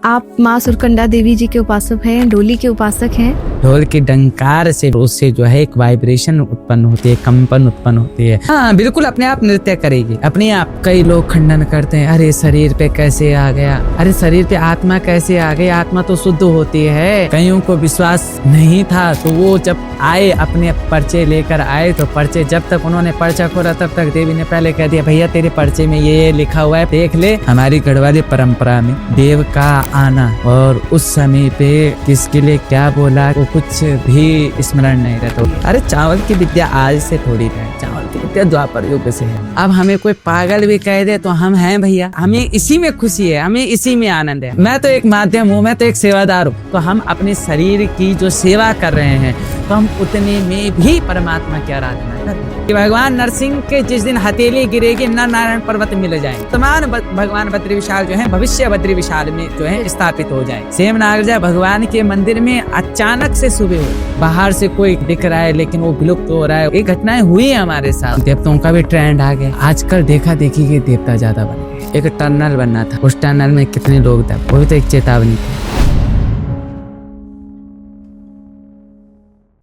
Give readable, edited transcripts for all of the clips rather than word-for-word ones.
आप माँ सुरकंडा देवी जी के उपासक हैं, डोली के उपासक हैं। ढोल के डंकार से उससे जो है एक वाइब्रेशन उत्पन्न होती है, कंपन उत्पन्न होती है। हाँ बिल्कुल अपने आप नृत्य करेगी अपने आप। कई लोग खंडन करते हैं, अरे शरीर पे कैसे आ गया, अरे शरीर पे आत्मा कैसे आ गई, आत्मा तो शुद्ध होती है। कईयों को विश्वास नहीं था तो वो जब आए अपने पर्चे लेकर आए, तो पर्चे जब तक उन्होंने पर्चा खोला तब तक देवी ने पहले कह दिया, भैया तेरे पर्चे में ये लिखा हुआ है, देख ले। हमारी गढ़वाली परंपरा में देव का आना और उस समय पे किसके लिए क्या बोला वो कुछ भी स्मरण नहीं रहता। अरे चावल की विद्या आज से थोड़ी है, चावल की विद्या द्वापर युग से है। अब हमें कोई पागल भी कह दे तो हम हैं भैया, हमें इसी में खुशी है, हमें इसी में आनंद है। मैं तो एक माध्यम हूँ, मैं तो एक सेवादार हूँ। तो हम अपने शरीर की जो सेवा कर रहे हैं तो हम उतने में भी परमात्मा की आराधना कर रहे हैं। कि भगवान नरसिंह के जिस दिन हथेली गिरेगी नर नारायण पर्वत मिल जाएंगे, तमाम भगवान बद्री विशाल जो है भविष्य बद्री विशाल में जो है स्थापित हो जाए। सेम नागराजा भगवान के मंदिर में अचानक से सुबह हो, बाहर से कोई दिख रहा है लेकिन वो विलुप्त हो रहा है। ये घटनाएं हुई है हमारे साथ। देवताओं का भी ट्रेंड आ गया आजकल, देखा देखी के देवता ज्यादा बन गए। एक टनल बनना था, उस टनल में कितने लोग थे, वो भी तो एक चेतावनी थी।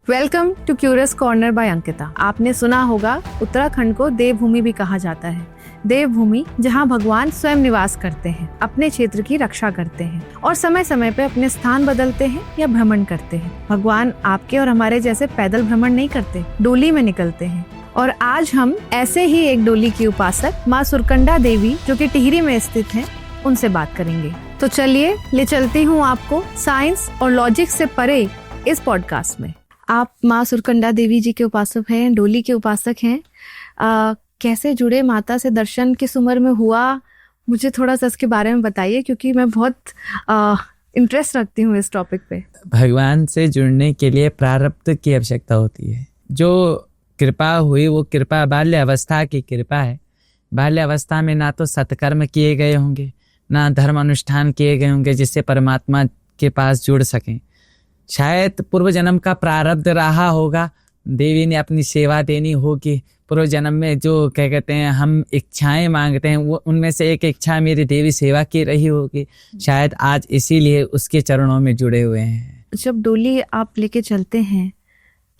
Welcome to curious corner by Ankita. आपने सुना होगा उत्तराखंड को देवभूमि भी कहा जाता है। देवभूमि जहां भगवान स्वयं निवास करते हैं, अपने क्षेत्र की रक्षा करते हैं और समय समय पे अपने स्थान बदलते हैं या भ्रमण करते हैं। भगवान आपके और हमारे जैसे पैदल भ्रमण नहीं करते, डोली में निकलते हैं। और आज हम ऐसे ही एक डोली की उपासक माँ सुरकंडा देवी जो कि टिहरी में स्थित हैं, उनसे बात करेंगे। तो चलिए ले चलती हूँ आपको साइंस और लॉजिक से परे इस पॉडकास्ट में। आप माँ सुरकंडा देवी जी के उपासक हैं, डोली के उपासक हैं। कैसे जुड़े माता से, दर्शन किस उम्र में हुआ, मुझे थोड़ा सा इसके बारे में बताइए क्योंकि मैं बहुत इंटरेस्ट रखती हूँ इस टॉपिक पे। भगवान से जुड़ने के लिए प्रारब्ध की आवश्यकता होती है। जो कृपा हुई वो कृपा बाल्य अवस्था की कृपा है। बाल्य अवस्था में ना तो सत्कर्म किए गए होंगे, ना धर्म अनुष्ठान किए गए होंगे जिससे परमात्मा के पास जुड़ सकें। शायद पूर्व जन्म का प्रारब्ध रहा होगा, देवी ने अपनी सेवा देनी होगी। पूर्व जन्म में जो क्या कहते हैं हम इच्छाएं मांगते हैं, वो उनमें से एक इच्छा मेरी देवी सेवा की रही होगी। शायद आज इसीलिए उसके चरणों में जुड़े हुए हैं। जब डोली आप लेके चलते हैं,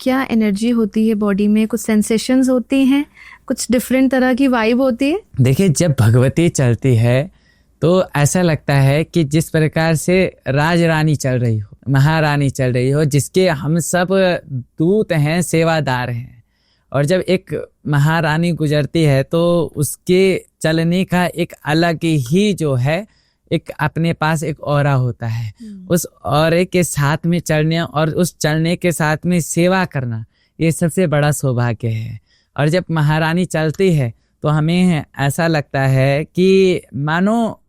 क्या एनर्जी होती है बॉडी में? कुछ सेंसेशंस होती हैं, कुछ डिफरेंट तरह की वाइब होती है? देखिए, जब भगवती चलती है तो ऐसा लगता है कि जिस प्रकार से राज रानी चल रही हो, महारानी चल रही हो, जिसके हम सब दूत हैं, सेवादार हैं। और जब एक महारानी गुजरती है तो उसके चलने का एक अलग ही जो है एक अपने पास एक ऑरा होता है। उस ऑरे के साथ में चलने और उस चलने के साथ में सेवा करना, ये सबसे बड़ा सौभाग्य है। और जब महारानी चलती है तो हमें ऐसा लगता है कि मानो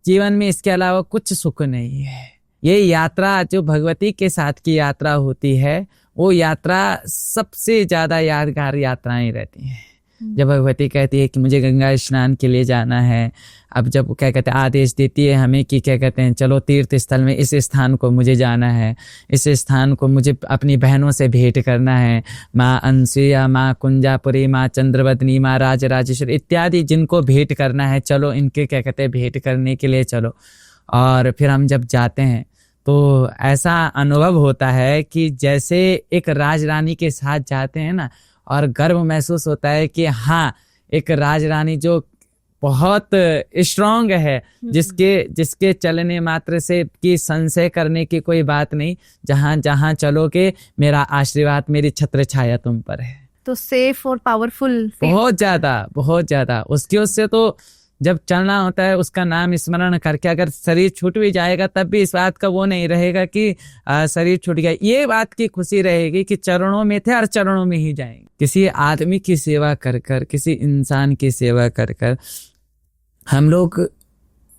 जीवन में इसके अलावा कुछ सुख नहीं है। ये यात्रा जो भगवती के साथ की यात्रा होती है, वो यात्रा सबसे ज्यादा यादगार यात्राएं रहती हैं। जब भगवती कहती है कि मुझे गंगा स्नान के लिए जाना है, अब जब क्या कहते हैं आदेश देती है हमें कि क्या कहते हैं चलो तीर्थ स्थल में इस स्थान को मुझे जाना है, इस स्थान को मुझे अपनी बहनों से भेंट करना है, माँ अनसुईया, माँ कुंजापुरी, माँ चंद्रवदनी, माँ राजराजेश्वरी इत्यादि जिनको भेंट करना है, चलो इनके क्या कहते हैं भेंट करने के लिए चलो। और फिर हम जब जाते हैं तो ऐसा अनुभव होता है कि जैसे एक राजरानी के साथ जाते हैं ना, और गर्व महसूस होता है कि हाँ एक राजरानी जो बहुत स्ट्रांग है, जिसके चलने मात्र से कि संशय करने की कोई बात नहीं, जहाँ जहाँ चलोगे मेरा आशीर्वाद, मेरी छत्र छाया तुम पर है। तो सेफ और पावरफुल बहुत ज्यादा उसकी उससे तो जब चलना होता है उसका नाम स्मरण करके, अगर शरीर छूट भी जाएगा तब भी इस बात का वो नहीं रहेगा कि शरीर छूट गया। ये बात की खुशी रहेगी कि चरणों में थे और चरणों में ही जाएंगे। किसी आदमी की सेवा कर कर, किसी इंसान की सेवा कर कर हम लोग,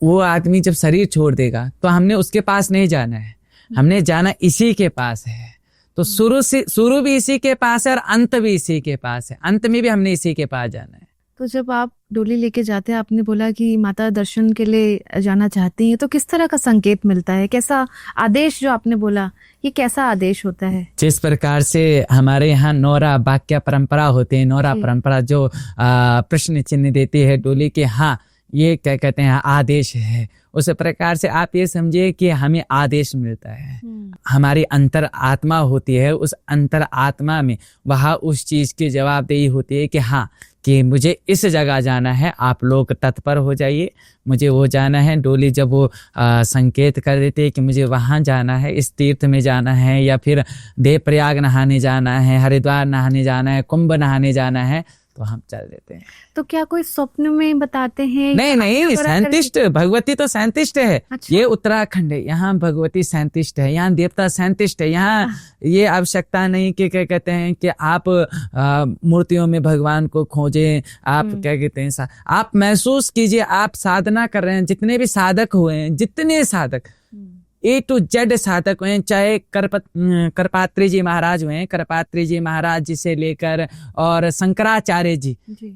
वो आदमी जब शरीर छोड़ देगा तो हमने उसके पास नहीं जाना है, हमने जाना इसी के पास है। तो शुरू भी इसी के पास है और अंत भी इसी के पास है, अंत में भी हमने इसी के पास जाना है। तो जब आप डोली लेके जाते हैं, आपने बोला कि माता दर्शन के लिए जाना चाहती हैं, तो किस तरह का संकेत मिलता है? कैसा आदेश, जो आपने बोला, ये कैसा आदेश होता है? जिस प्रकार से हमारे यहाँ नौरा वाक्य परंपरा होती है, नौरा परंपरा जो प्रश्न चिन्ह देती है डोली के, हाँ ये क्या कहते हैं आदेश है। उस प्रकार से आप ये समझिए कि हमें आदेश मिलता है, हमारी अंतर आत्मा होती है, उस अंतर आत्मा में वहाँ उस चीज़ की जवाबदेही होती है कि हाँ कि मुझे इस जगह जाना है, आप लोग तत्पर हो जाइए, मुझे वो जाना है। डोली जब वो संकेत कर देते हैं कि मुझे वहाँ जाना है, इस तीर्थ में जाना है, या फिर देवप्रयाग नहाने जाना है, हरिद्वार नहाने जाना है, कुंभ नहाने जाना है, तो हम चल देते हैं। तो क्या कोई स्वप्न में बताते हैं? नहीं, साइंटिस्ट, भगवती तो साइंटिस्ट है। अच्छा। ये उत्तराखंड है, यहाँ भगवती साइंटिस्ट है, यहाँ देवता साइंटिस्ट है। यहाँ ये आवश्यकता नहीं कि क्या कहते हैं कि आप मूर्तियों में भगवान को खोजें, आप क्या कहते हैं आप महसूस कीजिए, आप साधना कर रहे हैं। जितने भी साधक हुए हैं, जितने साधक A to Z साधक हुए, चाहे करपात्री जी महाराज हुए, करपात्री जी महाराज जी से लेकर और शंकराचार्य जी,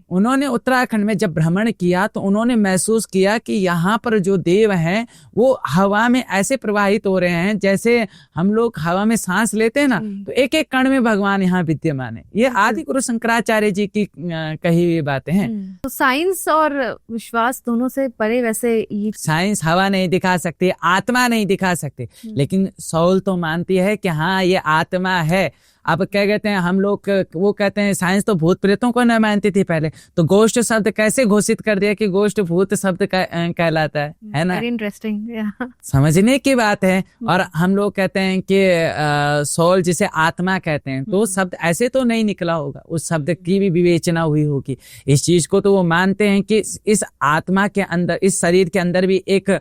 उन्होंने उत्तराखंड में जब भ्रमण किया तो उन्होंने महसूस किया कि यहाँ पर जो देव हैं वो हवा में ऐसे प्रवाहित हो रहे हैं जैसे हम लोग हवा में सांस लेते हैं ना, तो एक एक कण में भगवान यहाँ विद्यमान है। ये आदि गुरु शंकराचार्य जी की कही हुई बातें हैं। तो साइंस और विश्वास दोनों से परे वैसे ये साइंस हवा नहीं दिखा सकती, आत्मा नहीं दिखा सकते, लेकिन सोल तो मानती है कि हाँ ये आत्मा है। अब क्या कहते हैं हम लोग, वो कहते हैं साइंस तो भूत प्रेतों को न मानती थी पहले, तो गोष्ठ शब्द कैसे घोषित कर दिया कि गोष्ठ भूत शब्द कहलाता है ना। इंटरेस्टिंग, समझने की बात है। और हम लोग कहते हैं कि सोल जिसे आत्मा कहते हैं, तो शब्द ऐसे तो नहीं निकला होगा, उस शब्द की भी विवेचना हुई होगी। इस चीज को तो वो मानते हैं कि इस आत्मा के अंदर, इस शरीर के अंदर भी एक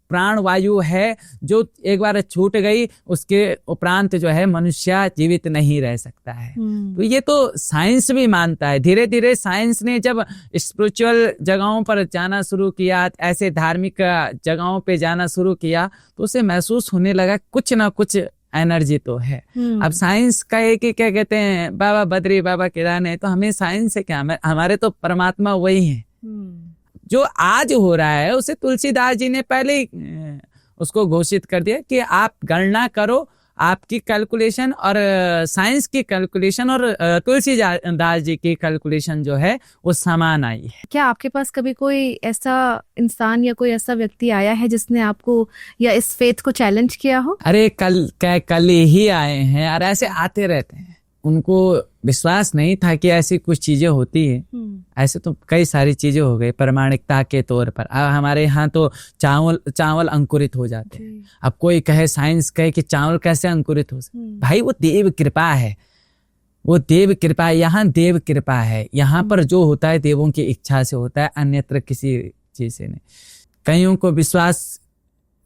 प्राण वायु है जो एक बार छूट गई, उसके उपरांत जो है मनुष्य जीवित नहीं रह सकता है। तो ये तो साइंस भी मानता है। धीरे धीरे साइंस ने जब स्पिरिचुअल जगहों पर जाना शुरू किया, ऐसे धार्मिक जगहों पे जाना शुरू किया, तो उसे महसूस होने लगा कुछ ना कुछ एनर्जी तो है। अब साइंस का एक ही क्या कहते हैं बाबा बद्री बाबा केदार है, तो हमें साइंस से क्या, हमारे तो परमात्मा वही है। जो आज हो रहा है उसे तुलसीदास जी ने पहले ही उसको घोषित कर दिया कि आप गणना करो, आपकी कैलकुलेशन और साइंस की कैलकुलेशन और तुलसीदास जी की कैलकुलेशन जो है वो समान आई है। क्या आपके पास कभी कोई ऐसा इंसान या कोई ऐसा व्यक्ति आया है जिसने आपको या इस फेथ को चैलेंज किया हो? अरे कल ही आए हैं और ऐसे आते रहते हैं। उनको विश्वास नहीं था कि ऐसी कुछ चीजें होती है। ऐसे तो कई सारी चीजें हो गई प्रमाणिकता के तौर पर। अब हमारे यहाँ तो चावल अंकुरित हो जाते हैं। अब कोई कहे, साइंस कहे कि चावल कैसे अंकुरित हो सकते, भाई वो देव कृपा है, वो देव कृपा है। यहाँ देव कृपा है, यहाँ पर जो होता है देवों की इच्छा से होता है, अन्यत्र किसी चीज से नहीं। कईयों को विश्वास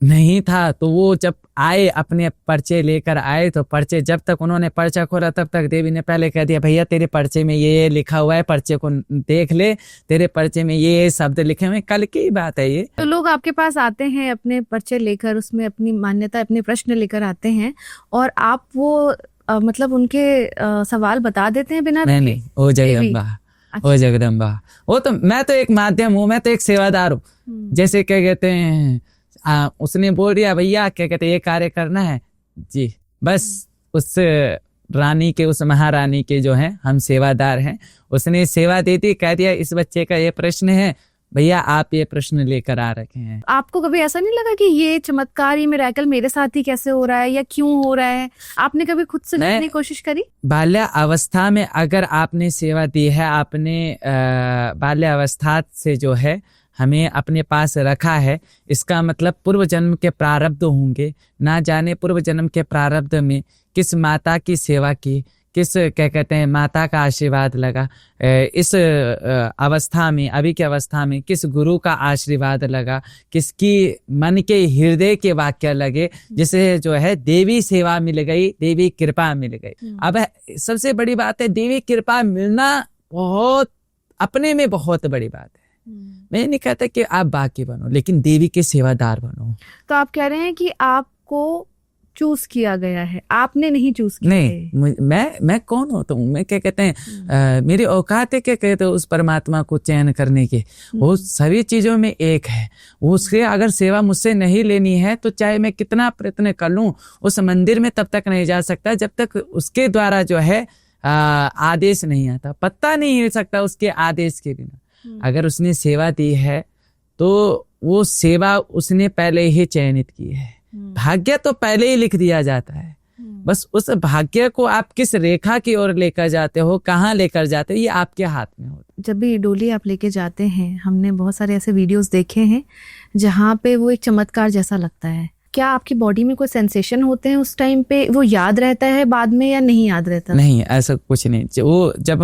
नहीं था तो वो जब आए, अपने पर्चे लेकर आए, तो पर्चे जब तक उन्होंने पर्चा खोला तब तक देवी ने पहले कह दिया, भैया तेरे पर्चे में ये लिखा हुआ है, पर्चे को देख ले, तेरे पर्चे में ये शब्द लिखे हुए। कल की बात है ये। तो लोग आपके पास आते हैं अपने पर्चे लेकर, उसमें अपनी मान्यता, अपने प्रश्न लेकर आते हैं, और आप वो मतलब उनके सवाल बता देते हैं बिना? नहीं, ओ जगदम्बा, ओ जगदम्बा, वो तो मैं तो एक माध्यम हूँ, मैं तो एक सेवादार हूँ। जैसे क्या कहते हैं उसने बोल दिया भैया क्या कहते ये कार्य करना है जी, बस उस रानी के, उस महारानी के जो है हम सेवादार हैं, उसने सेवा दे दी, कह दिया इस बच्चे का ये प्रश्न है भैया आप ये प्रश्न लेकर आ रखे हैं। आपको कभी ऐसा नहीं लगा कि ये चमत्कार, ये मिरेकल मेरे साथ ही कैसे हो रहा है या क्यों हो रहा है? आपने कभी खुद से जानने की कोशिश करी? बाल्य अवस्था में अगर आपने सेवा दी है, आपने बाल्य अवस्था से जो है हमें अपने पास रखा है, इसका मतलब पूर्व जन्म के प्रारब्ध होंगे। ना जाने पूर्व जन्म के प्रारब्ध में किस माता की सेवा की, किस क्या कहते हैं माता का आशीर्वाद लगा, इस अवस्था में, अभी की अवस्था में किस गुरु का आशीर्वाद लगा, किसकी मन के हृदय के वाक्य लगे, जिसे जो है देवी सेवा मिल गई, देवी कृपा मिल गई। अब सबसे बड़ी बात है, देवी कृपा मिलना बहुत अपने में बहुत बड़ी बात है। मैं नहीं कहता कि आप बाकी बनो, लेकिन देवी के सेवादार बनो। तो आप कह रहे हैं कि आपको चूज किया गया है, आपने नहीं चूज किया? नहीं, मैं कौन होता हूँ? मैं क्या कहते हैं मेरी औकात है क्या कहते हैं उस परमात्मा को चयन करने की। वो सभी चीजों में एक है। उसके अगर सेवा मुझसे नहीं लेनी है तो चाहे मैं कितना प्रयत्न कर लूं, उस मंदिर में तब तक नहीं जा सकता जब तक उसके द्वारा जो है आदेश नहीं आता। पत्ता नहीं हिल सकता उसके आदेश के बिना। अगर उसने सेवा दी है तो वो सेवा उसने पहले ही चयनित की है। भाग्य तो पहले ही लिख दिया जाता है, बस उस भाग्य को आप किस रेखा की ओर लेकर जाते हो, कहाँ लेकर जाते हो, ये आपके हाथ में होता है। जब भी डोली आप लेके जाते हैं, हमने बहुत सारे ऐसे वीडियोस देखे हैं जहाँ पे वो एक चमत्कार जैसा लगता है। क्या आपकी बॉडी में कोई सेंसेशन होते हैं उस टाइम पे? वो याद रहता है बाद में या नहीं याद रहता? नहीं, ऐसा कुछ नहीं। वो जब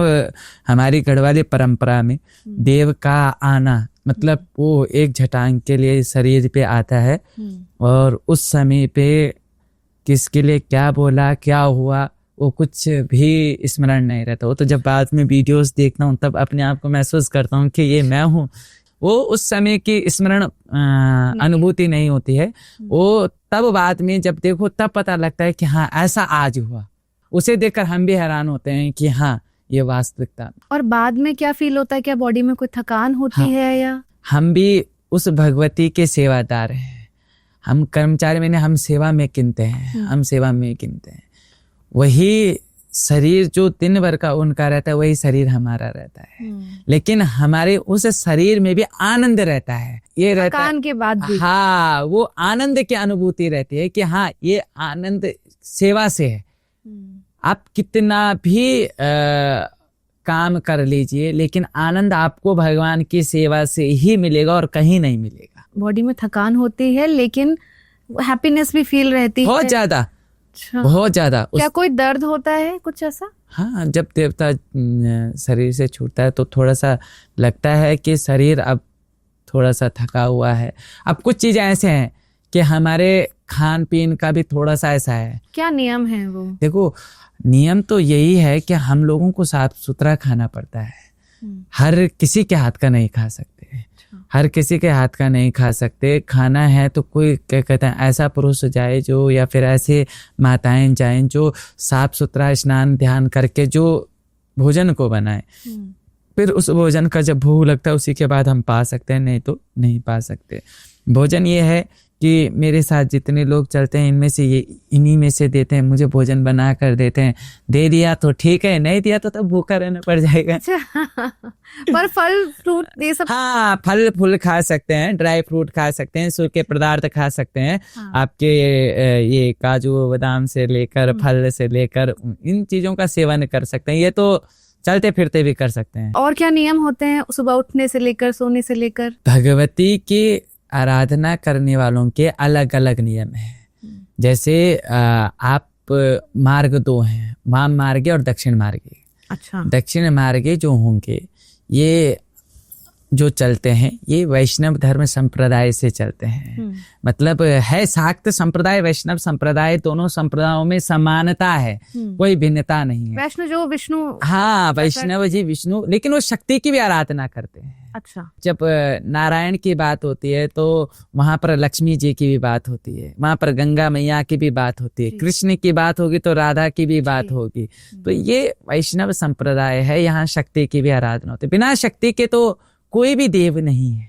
हमारी गढ़वाली परंपरा में देव का आना मतलब वो एक झटांग के लिए शरीर पे आता है और उस समय पे किसके लिए क्या बोला, क्या हुआ, वो कुछ भी स्मरण नहीं रहता। वो तो जब बाद में वीडियोस देखता हूँ तब अपने आप को महसूस करता हूँ कि ये मैं हूँ। वो उस समय की स्मरण अनुभूति नहीं होती है। वो तब बाद में जब देखो तब पता लगता है कि हाँ ऐसा आज हुआ। उसे देखकर हम भी हैरान होते हैं कि हाँ ये वास्तविकता। और बाद में क्या फील होता है? क्या बॉडी में कोई थकान होती है या? हम भी उस भगवती के सेवादार हैं। हम कर्मचारी मैंने हम सेवा में गिनते हैं, हम सेवा में गिनते हैं। वही शरीर जो दिन भर का उनका रहता है वही शरीर हमारा रहता है, लेकिन हमारे उस शरीर में भी आनंद रहता है। ये रहता है के बाद भी हाँ वो आनंद की अनुभूति रहती है कि हाँ ये आनंद सेवा से है। आप कितना भी काम कर लीजिए लेकिन आनंद आपको भगवान की सेवा से ही मिलेगा और कहीं नहीं मिलेगा। बॉडी में थकान होती है लेकिन हैप्पीनेस भी फील रहती है बहुत ज्यादा। अच्छा। बहुत ज्यादा। क्या कोई दर्द होता है कुछ ऐसा? हाँ, जब देवता शरीर से छूटता है तो थोड़ा सा लगता है कि शरीर अब थोड़ा सा थका हुआ है। अब कुछ चीजें ऐसे हैं कि हमारे खान पीन का भी थोड़ा सा ऐसा है। क्या नियम है वो? देखो नियम तो यही है कि हम लोगों को साफ सुथरा खाना पड़ता है। हर किसी के हाथ का नहीं खा सकते, हर किसी के हाथ का नहीं खा सकते। खाना है तो कोई क्या कहते हैं ऐसा पुरुष जाए जो, या फिर ऐसे माताएं जाएं जो साफ सुथरा स्नान ध्यान करके जो भोजन को बनाए। फिर उस भोजन का जब भूख लगता है उसी के बाद हम पा सकते हैं, नहीं तो नहीं पा सकते। भोजन ये है कि मेरे साथ जितने लोग चलते हैं इनमें से ये इन्हीं में से देते हैं, मुझे भोजन बना कर देते हैं। दे दिया तो ठीक है, नहीं दिया तो तब भूखा रहना पड़ जाएगा। पर फल फ्रूट ये सब? हाँ, फल फूल खा सकते हैं, ड्राई फ्रूट खा सकते हैं, सूखे पदार्थ खा सकते हैं। हाँ। आपके ये काजू बादाम से लेकर फल से लेकर इन चीजों का सेवन कर सकते हैं। ये तो चलते फिरते भी कर सकते हैं। और क्या नियम होते हैं सुबह उठने से लेकर सोने से लेकर? भगवती की आराधना करने वालों के अलग अलग नियम हैं। जैसे आप मार्ग दो हैं, वाम मार्गे और दक्षिण मार्गे। अच्छा। दक्षिण मार्गे जो होंगे ये जो चलते हैं ये वैष्णव धर्म संप्रदाय से चलते हैं। मतलब है शाक्त संप्रदाय वैष्णव संप्रदाय, दोनों संप्रदायों में समानता है, कोई भिन्नता नहीं है। वैष्णव जो विष्णु, हाँ वैष्णव जी विष्णु, लेकिन वो शक्ति की भी आराधना करते हैं। अच्छा। जब नारायण की बात होती है तो वहां पर लक्ष्मी जी की भी बात होती है, वहां पर गंगा मैया की भी बात होती है, कृष्ण की बात होगी तो राधा की भी बात होगी। तो ये वैष्णव संप्रदाय है, यहाँ शक्ति की भी आराधना होती है। बिना शक्ति के तो कोई भी देव नहीं है।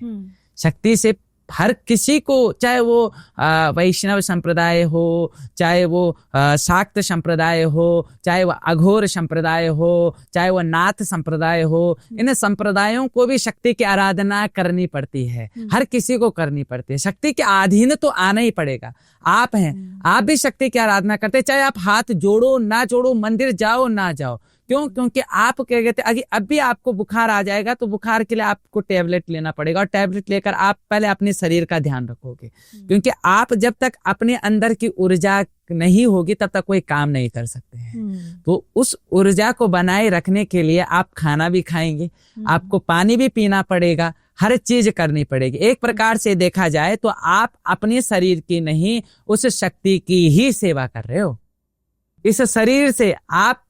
शक्ति से हर किसी को, चाहे वो वैष्णव संप्रदाय हो, चाहे वो शाक्त संप्रदाय हो, चाहे वो अघोर संप्रदाय हो, चाहे वो नाथ संप्रदाय हो, इन संप्रदायों को भी शक्ति की आराधना करनी पड़ती है। हर किसी को करनी पड़ती है। शक्ति के अधीन तो आना ही पड़ेगा। आप हैं, आप भी शक्ति की आराधना करते हैं, चाहे आप हाथ जोड़ो ना जोड़ो, मंदिर जाओ ना जाओ। क्यों? क्योंकि आप क्या कहते हैं, अब भी आपको बुखार आ जाएगा तो बुखार के लिए आपको टैबलेट लेना पड़ेगा, और टैबलेट लेकर आप पहले अपने शरीर का ध्यान रखोगे। क्योंकि आप जब तक अपने अंदर की ऊर्जा नहीं होगी तब तक कोई काम नहीं कर सकते हैं। तो उस ऊर्जा को बनाए रखने के लिए आप खाना भी खाएंगे, आपको पानी भी पीना पड़ेगा, हर चीज करनी पड़ेगी। एक प्रकार से देखा जाए तो आप अपने शरीर की नहीं, उस शक्ति की ही सेवा कर रहे हो। इस शरीर से आप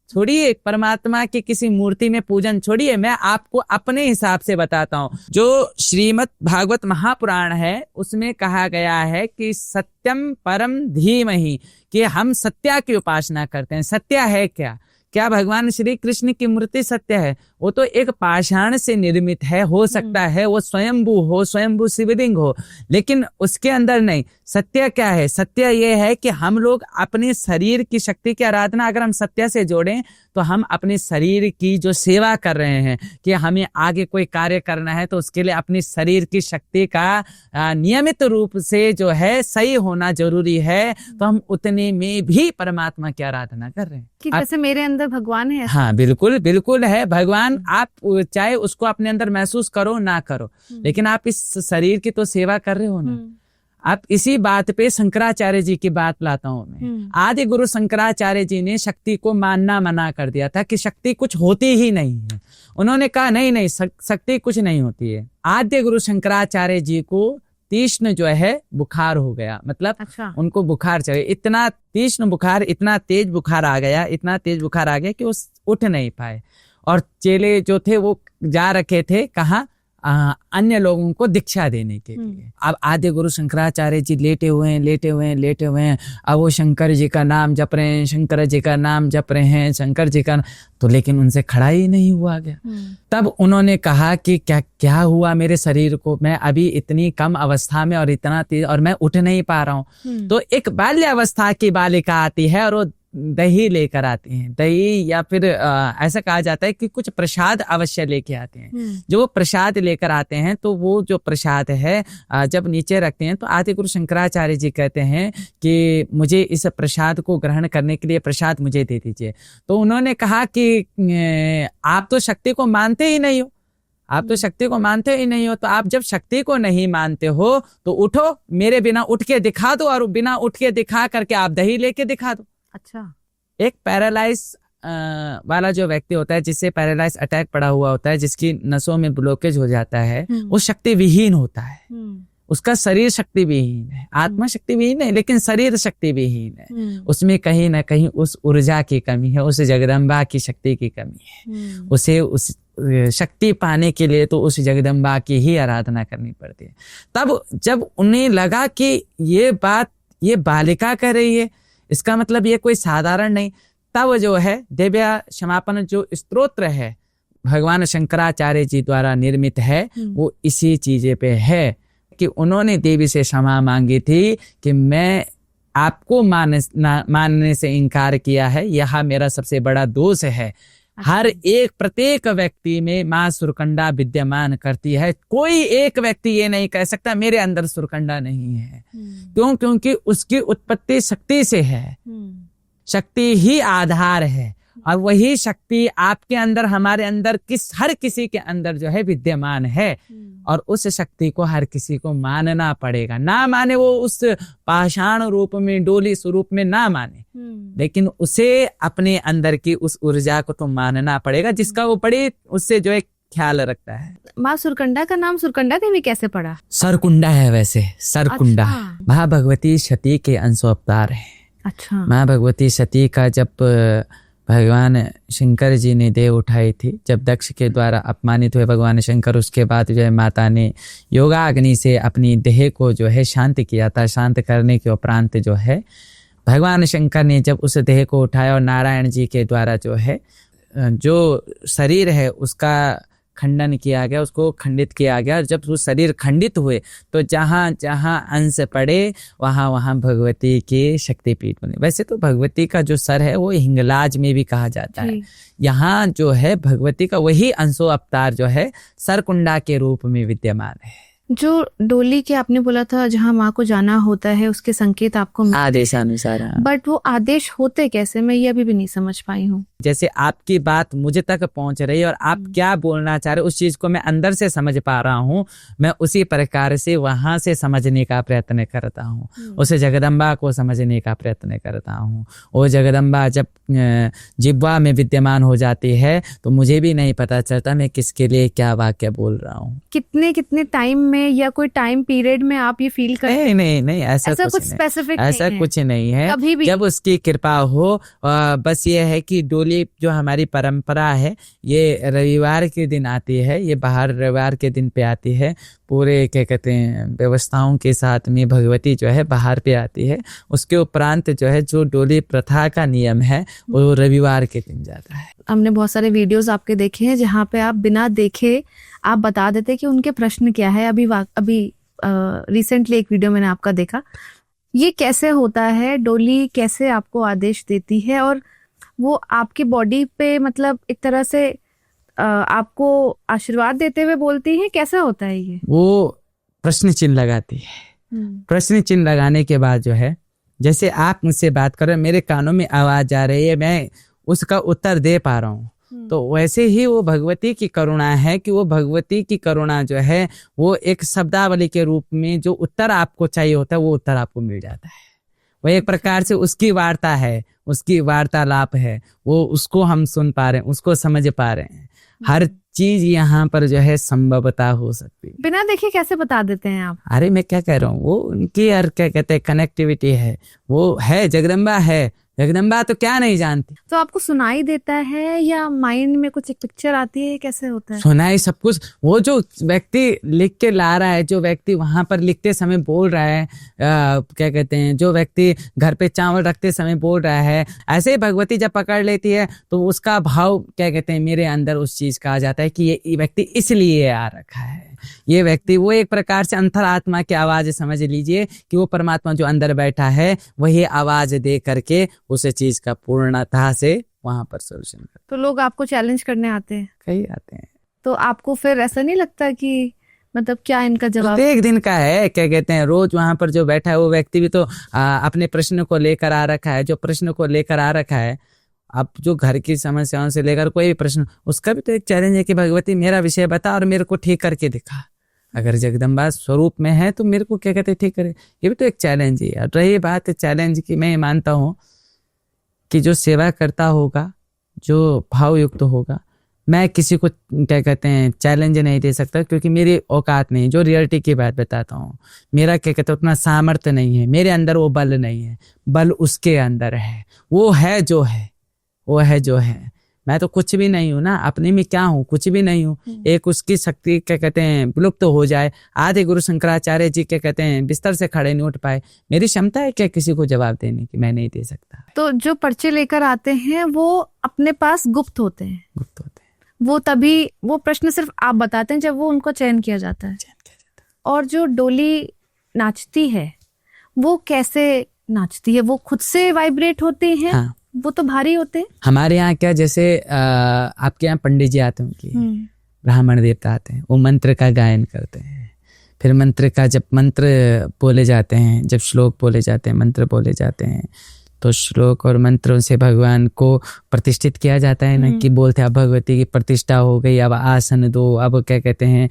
छोड़िए परमात्मा की किसी मूर्ति में पूजन छोड़िए, मैं आपको अपने हिसाब से बताता हूँ। जो श्रीमद् भागवत महापुराण है उसमें कहा गया है कि सत्यम परम धीमहि, कि हम सत्या की उपासना करते हैं। सत्या है क्या? क्या भगवान श्री कृष्ण की मूर्ति सत्य है? वो तो एक पाषाण से निर्मित है, हो सकता है वो स्वयंभू हो, स्वयंभू शिवलिंग हो, लेकिन उसके अंदर नहीं। सत्य क्या है? सत्य ये है कि हम लोग अपने शरीर की शक्ति की आराधना अगर हम सत्य से जोड़ें तो हम अपने शरीर की जो सेवा कर रहे हैं कि हमें आगे कोई कार्य करना है तो उसके लिए अपनी शरीर की शक्ति का नियमित रूप से जो है सही होना जरूरी है, तो हम उतने में भी परमात्मा की आराधना कर रहे हैं कि जैसे मेरे अंदर भगवान है। हाँ बिल्कुल बिल्कुल है भगवान। आप चाहे उसको अपने अंदर महसूस करो ना करो, लेकिन आप इस शरीर की तो सेवा कर रहे हो ना। आप इसी बात पे शंकराचार्य जी की बात लाता हूं मैं। आदि गुरु शंकराचार्य जी ने शक्ति को मानना मना कर दिया था कि शक्ति कुछ होती ही नहीं है। उन्होंने कहा नहीं शक्ति कुछ नहीं होती है। आद्य गुरु शंकराचार्य जी को तीक्ष्ण जो है बुखार हो गया, मतलब उनको बुखार चढ़े, इतना तीक्ष्ण बुखार, इतना तेज बुखार आ गया कि वो उठ नहीं पाए। और चेले जो थे वो जा रखे थे कहाँ, अन्य लोगों को दीक्षा देने के लिए। अब आद्य गुरु शंकराचार्य जी लेटे हुए हैं। अब वो शंकर जी का नाम जप रहे हैं, शंकर जी का, तो लेकिन उनसे खड़ा ही नहीं हुआ गया। तब उन्होंने कहा कि क्या हुआ मेरे शरीर को, मैं अभी इतनी कम अवस्था में और इतना तेज, और मैं उठ नहीं पा रहा हूँ। तो एक बाल्य अवस्था की बालिका आती है और वो दही लेकर आते हैं, दही या फिर ऐसा कहा जाता है कि कुछ प्रसाद अवश्य लेके आते हैं। जो वो प्रसाद लेकर आते हैं तो वो जो प्रसाद है जब नीचे रखते हैं तो आदि गुरु शंकराचार्य जी कहते हैं कि मुझे इस प्रसाद को ग्रहण करने के लिए प्रसाद मुझे दे दीजिए। तो उन्होंने कहा कि आप तो शक्ति को मानते ही नहीं हो, तो आप जब शक्ति को नहीं मानते हो तो उठो, मेरे बिना उठ के दिखा दो, और बिना उठ के दिखा करके आप दही लेके दिखा दो। अच्छा, एक पैरालाइज वाला जो व्यक्ति होता है, जिससे पैरालाइज अटैक पड़ा हुआ होता है, जिसकी नसों में ब्लॉकेज हो जाता है, वो शक्ति विहीन होता है। उसका शरीर शक्ति विहीन है, आत्मा शक्ति विहीन है, लेकिन शरीर शक्ति विहीन है। उसमें कहीं ना कहीं उस ऊर्जा की कमी है, उस जगदम्बा की शक्ति की कमी है। उसे उस शक्ति पाने के लिए तो उस जगदम्बा की ही आराधना करनी पड़ती है। तब जब उन्हें लगा कि ये बात ये बालिका कह रही है, इसका मतलब ये कोई साधारण नहीं, तब जो है दिव्य क्षमापन जो स्तोत्र है भगवान शंकराचार्य जी द्वारा निर्मित है, वो इसी चीजे पे है कि उन्होंने देवी से क्षमा मांगी थी कि मैं आपको मानने से इनकार किया है, यह मेरा सबसे बड़ा दोष है। हर एक प्रत्येक व्यक्ति में माँ सुरकंडा विद्यमान करती है। कोई एक व्यक्ति ये नहीं कह सकता मेरे अंदर सुरकंडा नहीं है। क्यों? क्योंकि उसकी उत्पत्ति शक्ति से है। शक्ति ही आधार है, और वही शक्ति आपके अंदर, हमारे अंदर, हर किसी के अंदर जो है विद्यमान है। और उस शक्ति को हर किसी को मानना पड़ेगा। ना माने वो उस पाषाण रूप में, डोली स्वरूप में ना माने, लेकिन उसे अपने अंदर की उस ऊर्जा को तो मानना पड़ेगा, जिसका वो बड़े उससे जो है ख्याल रखता है। माँ सुरकंडा का नाम सुरकंडा देवी कैसे पड़ा? सरकुंडा है वैसे, सरकुंडा। अच्छा। माँ भगवती सती के अंशोपतार है। अच्छा। माँ भगवती सती का जब भगवान शंकर जी ने देह उठाई थी, जब दक्ष के द्वारा अपमानित हुए भगवान शंकर, उसके बाद जो है माता ने योगाग्नि से अपनी देह को जो है शांत किया था। शांत करने के उपरांत जो है भगवान शंकर ने जब उस देह को उठाया और नारायण जी के द्वारा जो है जो शरीर है उसका खंडन किया गया, उसको खंडित किया गया। और जब वो शरीर खंडित हुए तो जहाँ जहाँ अंश पड़े वहाँ वहाँ भगवती की शक्तिपीठ बने। वैसे तो भगवती का जो सर है वो हिंगलाज में भी कहा जाता है। यहाँ जो है भगवती का वही अंशो अवतार जो है सरकुंडा के रूप में विद्यमान है। जो डोली के आपने बोला था जहाँ माँ को जाना होता है, उसके संकेत आपको आदेशानुसार, बट वो आदेश होते कैसे, मैं ये अभी भी नहीं समझ पाई हूँ। जैसे आपकी बात मुझे तक पहुंच रही है और आप क्या बोलना चाह रहे उस चीज को मैं अंदर से समझ पा रहा हूँ, मैं उसी प्रकार से वहां से समझने का प्रयत्न करता हूँ, उस जगदम्बा को समझने का प्रयत्न करता हूँ। वो जगदम्बा जब जिह्वा में विद्यमान हो जाती है तो मुझे भी नहीं पता चलता मैं किसके लिए क्या वाक्य बोल रहा हूँ। कितने टाइम में या कोई टाइम पीरियड में आप ये फील करते? नहीं ऐसा कुछ स्पेसिफिक ऐसा कुछ नहीं है। कभी भी जब उसकी कृपा हो, बस ये है कि डोली जो हमारी परंपरा है ये रविवार के दिन आती है, ये बाहर रविवार के दिन पे आती है, पूरे क्या कहते हैं व्यवस्थाओं के साथ में भगवती जो है बाहर पे आती है। उसके उपरांत जो है जो डोली प्रथा का नियम है वो रविवार के दिन जाता है। हमने बहुत सारे वीडियोस आपके देखे हैं जहाँ पे आप बिना देखे आप बता देते कि उनके प्रश्न क्या है। अभी रिसेंटली एक वीडियो मैंने आपका देखा। ये कैसे होता है, डोली कैसे आपको आदेश देती है और वो आपकी बॉडी पे मतलब एक तरह से आपको आशीर्वाद देते हुए बोलती है, कैसा होता है ये? वो प्रश्न चिन्ह लगाती है। प्रश्न चिन्ह लगाने के बाद जो है जैसे आप मुझसे बात कर रहे हो, मेरे कानों में आवाज आ रही है, मैं उसका उत्तर दे पा रहा हूँ। तो वैसे ही वो भगवती की करुणा है कि वो भगवती की करुणा जो है वो एक शब्दावली के रूप में जो उत्तर आपको चाहिए होता है वो उत्तर आपको मिल जाता है। वो एक प्रकार से उसकी वार्ता है, उसकी वार्तालाप है, वो उसको हम सुन पा रहे हैं, उसको समझ पा रहे हैं। हर चीज यहाँ पर जो है संभवता हो सकती है। बिना देखे कैसे बता देते हैं आप? अरे मैं क्या कह रहा हूँ, वो उनकी यार क्या कहते हैं कनेक्टिविटी है, वो है जगदम्बा है। जगदम्बा तो क्या नहीं जानती। तो आपको सुनाई देता है या माइंड में कुछ एक पिक्चर आती है, कैसे होता है? सुनाई सब कुछ। वो जो व्यक्ति लिख के ला रहा है, जो व्यक्ति वहां पर लिखते समय बोल रहा है, क्या कहते हैं, जो व्यक्ति घर पे चावल रखते समय बोल रहा है, ऐसे ही भगवती जब पकड़ लेती है तो उसका भाव क्या कहते हैं मेरे अंदर उस चीज का आ जाता है कि ये व्यक्ति इसलिए आ रखा है। ये व्यक्ति वो एक प्रकार से अंतरात्मा की आवाज समझ लीजिए कि वो परमात्मा जो अंदर बैठा है वही आवाज दे करके उस चीज का पूर्णतः से वहां पर सोल्यूशन करता। तो लोग आपको चैलेंज करने आते हैं? कई आते हैं। तो आपको फिर ऐसा नहीं लगता कि मतलब क्या इनका जवाब? एक दिन का है, क्या कहते हैं, रोज वहां पर जो बैठा है वो व्यक्ति भी तो अपने प्रश्न को लेकर आ रखा है। जो प्रश्न को लेकर आ रखा है, अब जो घर की समस्याओं से लेकर कोई भी प्रश्न, उसका भी तो एक चैलेंज है कि भगवती मेरा विषय बता और मेरे को ठीक करके दिखा। अगर जगदम्बा स्वरूप में है तो मेरे को क्या कहते ठीक करे, ये भी तो एक चैलेंज है। और रही बात चैलेंज की, मैं मानता हूँ कि जो सेवा करता होगा, जो भावयुक्त होगा, मैं किसी को क्या कहते हैं चैलेंज नहीं दे सकता क्योंकि मेरी औकात नहीं। जो रियलिटी की बात बताता हूँ, मेरा क्या कहते हैं उतना सामर्थ्य नहीं है, मेरे अंदर वो बल नहीं है, बल उसके अंदर है। वो है जो है, वो है जो है। मैं तो कुछ भी नहीं हूँ ना, अपने में क्या हूँ, कुछ भी नहीं हूँ। एक उसकी शक्ति क्या कहते हैं विलुप्त हो जाए। आदि गुरु शंकराचार्य जी क्या कहते हैं बिस्तर से खड़े नहीं उठ पाए। मेरी क्षमता है क्या किसी को जवाब देने की? मैं नहीं दे सकता। तो जो पर्चे लेकर आते हैं वो अपने पास गुप्त होते हैं? गुप्त होते हैं। वो तभी वो प्रश्न सिर्फ आप बताते हैं जब वो उनको चयन किया जाता है। और जो डोली नाचती है वो कैसे नाचती है? वो खुद से वाइब्रेट होती है? हाँ। वो तो भारी होते हैं। हमारे यहाँ क्या, जैसे आपके यहाँ पंडित जी आते हैं, ब्राह्मण देवता आते हैं, वो मंत्र का गायन करते हैं। फिर मंत्र का जब मंत्र बोले जाते हैं, जब श्लोक बोले जाते हैं, मंत्र बोले जाते हैं, तो श्लोक और मंत्रों से भगवान को प्रतिष्ठित किया जाता है ना, कि बोलते हैं अब भगवती की प्रतिष्ठा हो गई, अब आसन दो, अब क्या कहते हैं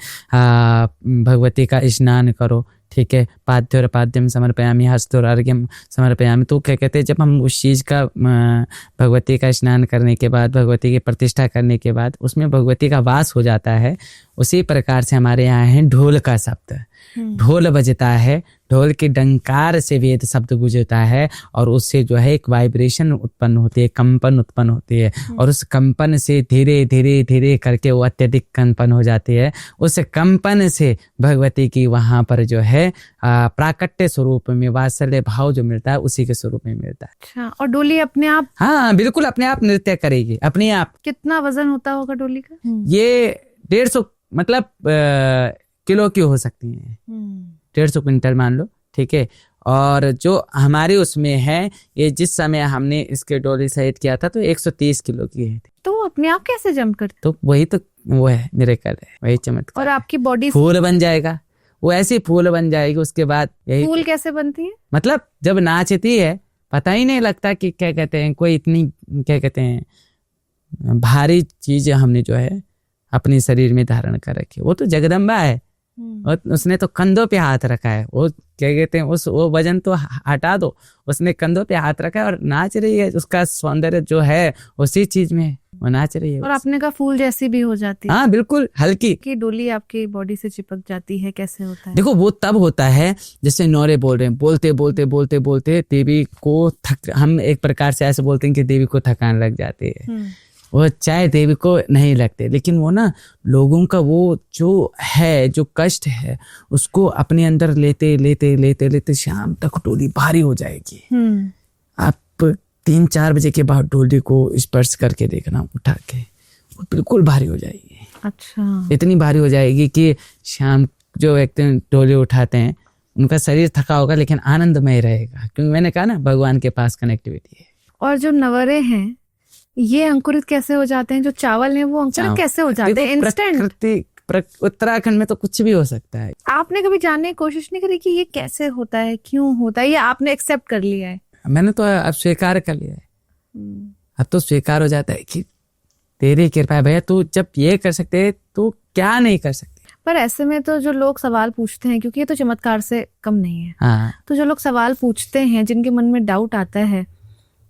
भगवती का स्नान करो, ठीक है। पाद्योर पाद्यम समर्पयामि, हस्तोर अर्घ्यम समर्पयामि। तो क्या कहते हैं जब हम उस चीज़ का भगवती का स्नान करने के बाद, भगवती की प्रतिष्ठा करने के बाद उसमें भगवती का वास हो जाता है। उसी प्रकार से हमारे यहाँ है ढोल का शब्द। ढोल बजता है, ढोल के डंकार से वेद शब्द गुजरता है और उससे जो है एक वाइब्रेशन उत्पन्न होती है, कंपन उत्पन्न होती है। और उस कंपन से धीरे धीरे धीरे करके वो अत्यधिक कंपन हो जाती है। उस कंपन से भगवती की वहाँ पर जो है प्राकट्य स्वरूप में वात्सल्य भाव जो मिलता है उसी के स्वरूप में मिलता है। अच्छा, और डोली अपने आप? हाँ बिल्कुल, अपने आप नृत्य करेगी, अपने आप। कितना वजन होता होगा डोली का? ये 150 मतलब किलो की हो सकती है, 150 क्विंटल मान लो, ठीक है। और जो हमारे उसमें है, ये जिस समय हमने इसके डोली सहित किया था तो 130 किलो की है। तो अपने आप कैसे जंप करती? तो वही तो वो है मिरेकल है, वही चमत्कार। और आपकी बॉडी फूल बन जाएगा, वो ऐसी फूल बन जाएगी। उसके बाद यही फूल कैसे बनती है? मतलब जब नाचती है पता ही नहीं लगता कि क्या कहते हैं कोई इतनी क्या कहते हैं भारी चीज हमने जो है अपने शरीर में धारण कर रखी है। वो तो जगदम्बा है, और उसने तो कंधों पे हाथ रखा है। वो क्या कहते हैं वो वजन तो हटा दो, उसने कंधों पे हाथ रखा है और नाच रही है। उसका सौंदर्य जो है उसी चीज में वो नाच रही है। और अपने का फूल जैसी भी हो जाती है। हाँ बिल्कुल, हल्की की डोली आपकी बॉडी से चिपक जाती है। कैसे होता है? देखो वो तब होता है जैसे नौरे बोल रहे हैं, बोलते बोलते बोलते बोलते देवी को हम एक प्रकार से ऐसे बोलते हैं कि देवी को थकान लग जाती है। वो चाहे देवी को नहीं लगते, लेकिन वो ना लोगों का वो जो है, जो कष्ट है, उसको अपने अंदर लेते लेते लेते लेते शाम तक डोली भारी हो जाएगी। आप 3-4 बजे के बाद डोली को स्पर्श करके देखना, उठा के, वो बिल्कुल भारी हो जाएगी। अच्छा, इतनी भारी हो जाएगी कि शाम जो व्यक्ति डोली उठाते हैं उनका शरीर थका होगा लेकिन आनंदमय रहेगा, क्योंकि मैंने कहा ना भगवान के पास कनेक्टिविटी है। और जो नवरे हैं ये अंकुरित कैसे हो जाते हैं? जो चावल है वो अंकुरित कैसे हो जाते हैं इंस्टेंट? उत्तराखंड में तो कुछ भी हो सकता है। आपने कभी जानने की कोशिश नहीं करी कि ये कैसे होता है, क्यों होता है, या आपने एक्सेप्ट कर लिया है? मैंने तो अब स्वीकार कर लिया है। अब तो स्वीकार हो जाता है कि तेरी कृपा है भैया, तू जब ये कर सकते तो क्या नहीं कर सकते। पर ऐसे में तो जो लोग सवाल पूछते हैं, क्योंकि ये तो चमत्कार से कम नहीं है, हाँ, तो जो लोग सवाल पूछते हैं, जिनके मन में डाउट आता है,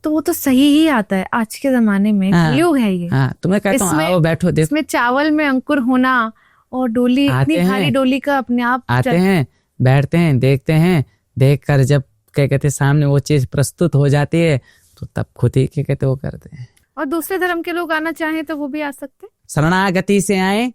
तो वो तो सही ही आता है। आज के जमाने में कलयुग है ये। हाँ, तुम्हें कहता हूँ आओ बैठो, देखो इसमें चावल में अंकुर होना और डोली, इतनी भारी डोली का अपने आप आते हैं, बैठते हैं, देखते हैं, देख कर जब क्या कहते सामने वो चीज प्रस्तुत हो जाती है तो तब खुद ही क्या कहते वो करते हैं। और दूसरे धर्म के लोग आना चाहें तो वो भी आ सकते हैं। शरणागति से आए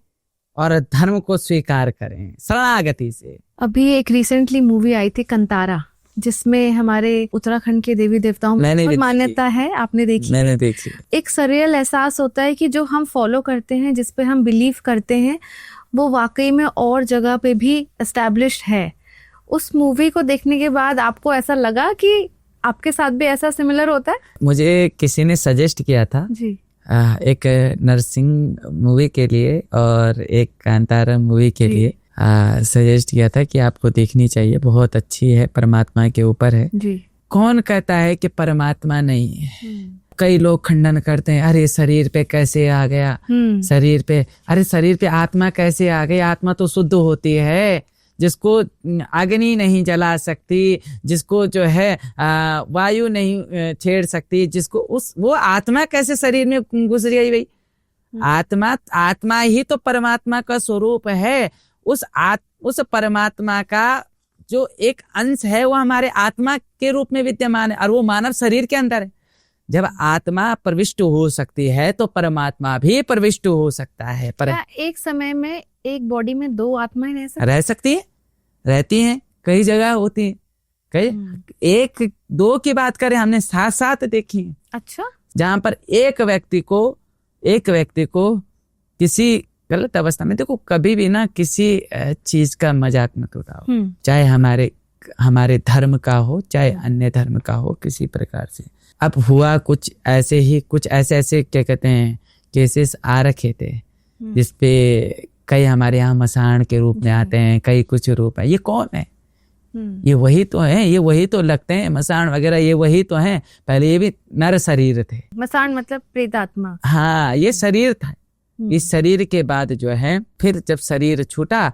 और धर्म को स्वीकार करें, शरणागति से। अभी एक रिसेंटली मूवी आई थी कंतारा, जिसमें हमारे उत्तराखंड के देवी देवताओं में मान्यता है। आपने देखी? मैंने देखी। एक सरियल एहसास होता है कि जो हम फॉलो करते हैं, जिस पे हम बिलीव करते हैं, वो वाकई में और जगह पे भी एस्टैब्लिश्ड है। उस मूवी को देखने के बाद आपको ऐसा लगा कि आपके साथ भी ऐसा सिमिलर होता है? मुझे किसी ने सजेस्ट किया था जी, एक नर्सिंग मूवी के लिए और एक कांतारा मूवी के लिए सजेस्ट किया था कि आपको देखनी चाहिए, बहुत अच्छी है, परमात्मा के ऊपर है। जी। कौन कहता है कि परमात्मा नहीं है? कई लोग खंडन करते हैं, अरे शरीर पे कैसे आ गया, शरीर पे, अरे शरीर पे आत्मा कैसे आ गई? आत्मा तो शुद्ध होती है, जिसको अग्नि नहीं जला सकती, जिसको जो है वायु नहीं छेड़ सकती, जिसको वो आत्मा कैसे शरीर में घुस गई भाई? आत्मा ही तो परमात्मा का स्वरूप है। उस परमात्मा का जो एक अंश है वो हमारे आत्मा के रूप में विद्यमान है और वो मानव शरीर के अंदर है। जब आत्मा प्रविष्ट हो सकती है तो परमात्मा भी प्रविष्ट हो सकता है। क्या एक समय में एक बॉडी में 2 आत्माएं रह सकती है? रहती हैं, कई जगह होती है, कई 1-2 की बात करें, हमने साथ देखी है। अच्छा, जहां पर एक व्यक्ति को किसी गलत अवस्था में, देखो कभी भी ना किसी चीज का मजाक मत उड़ाओ, चाहे हमारे धर्म का हो, चाहे अन्य धर्म का हो, किसी प्रकार से। अब हुआ कुछ ऐसे क्या कहते हैं केसेस आ रखे थे, जिसपे कई हमारे यहाँ मसान के रूप में आते हैं, कई कुछ रूप है। ये कौन है? ये वही तो है, ये वही तो लगते हैं मसान वगैरह, ये वही तो हैं। पहले ये भी नर शरीर थे। मसान मतलब प्रेतात्मा। हाँ, ये शरीर था। इस शरीर के बाद जो है फिर जब शरीर छूटा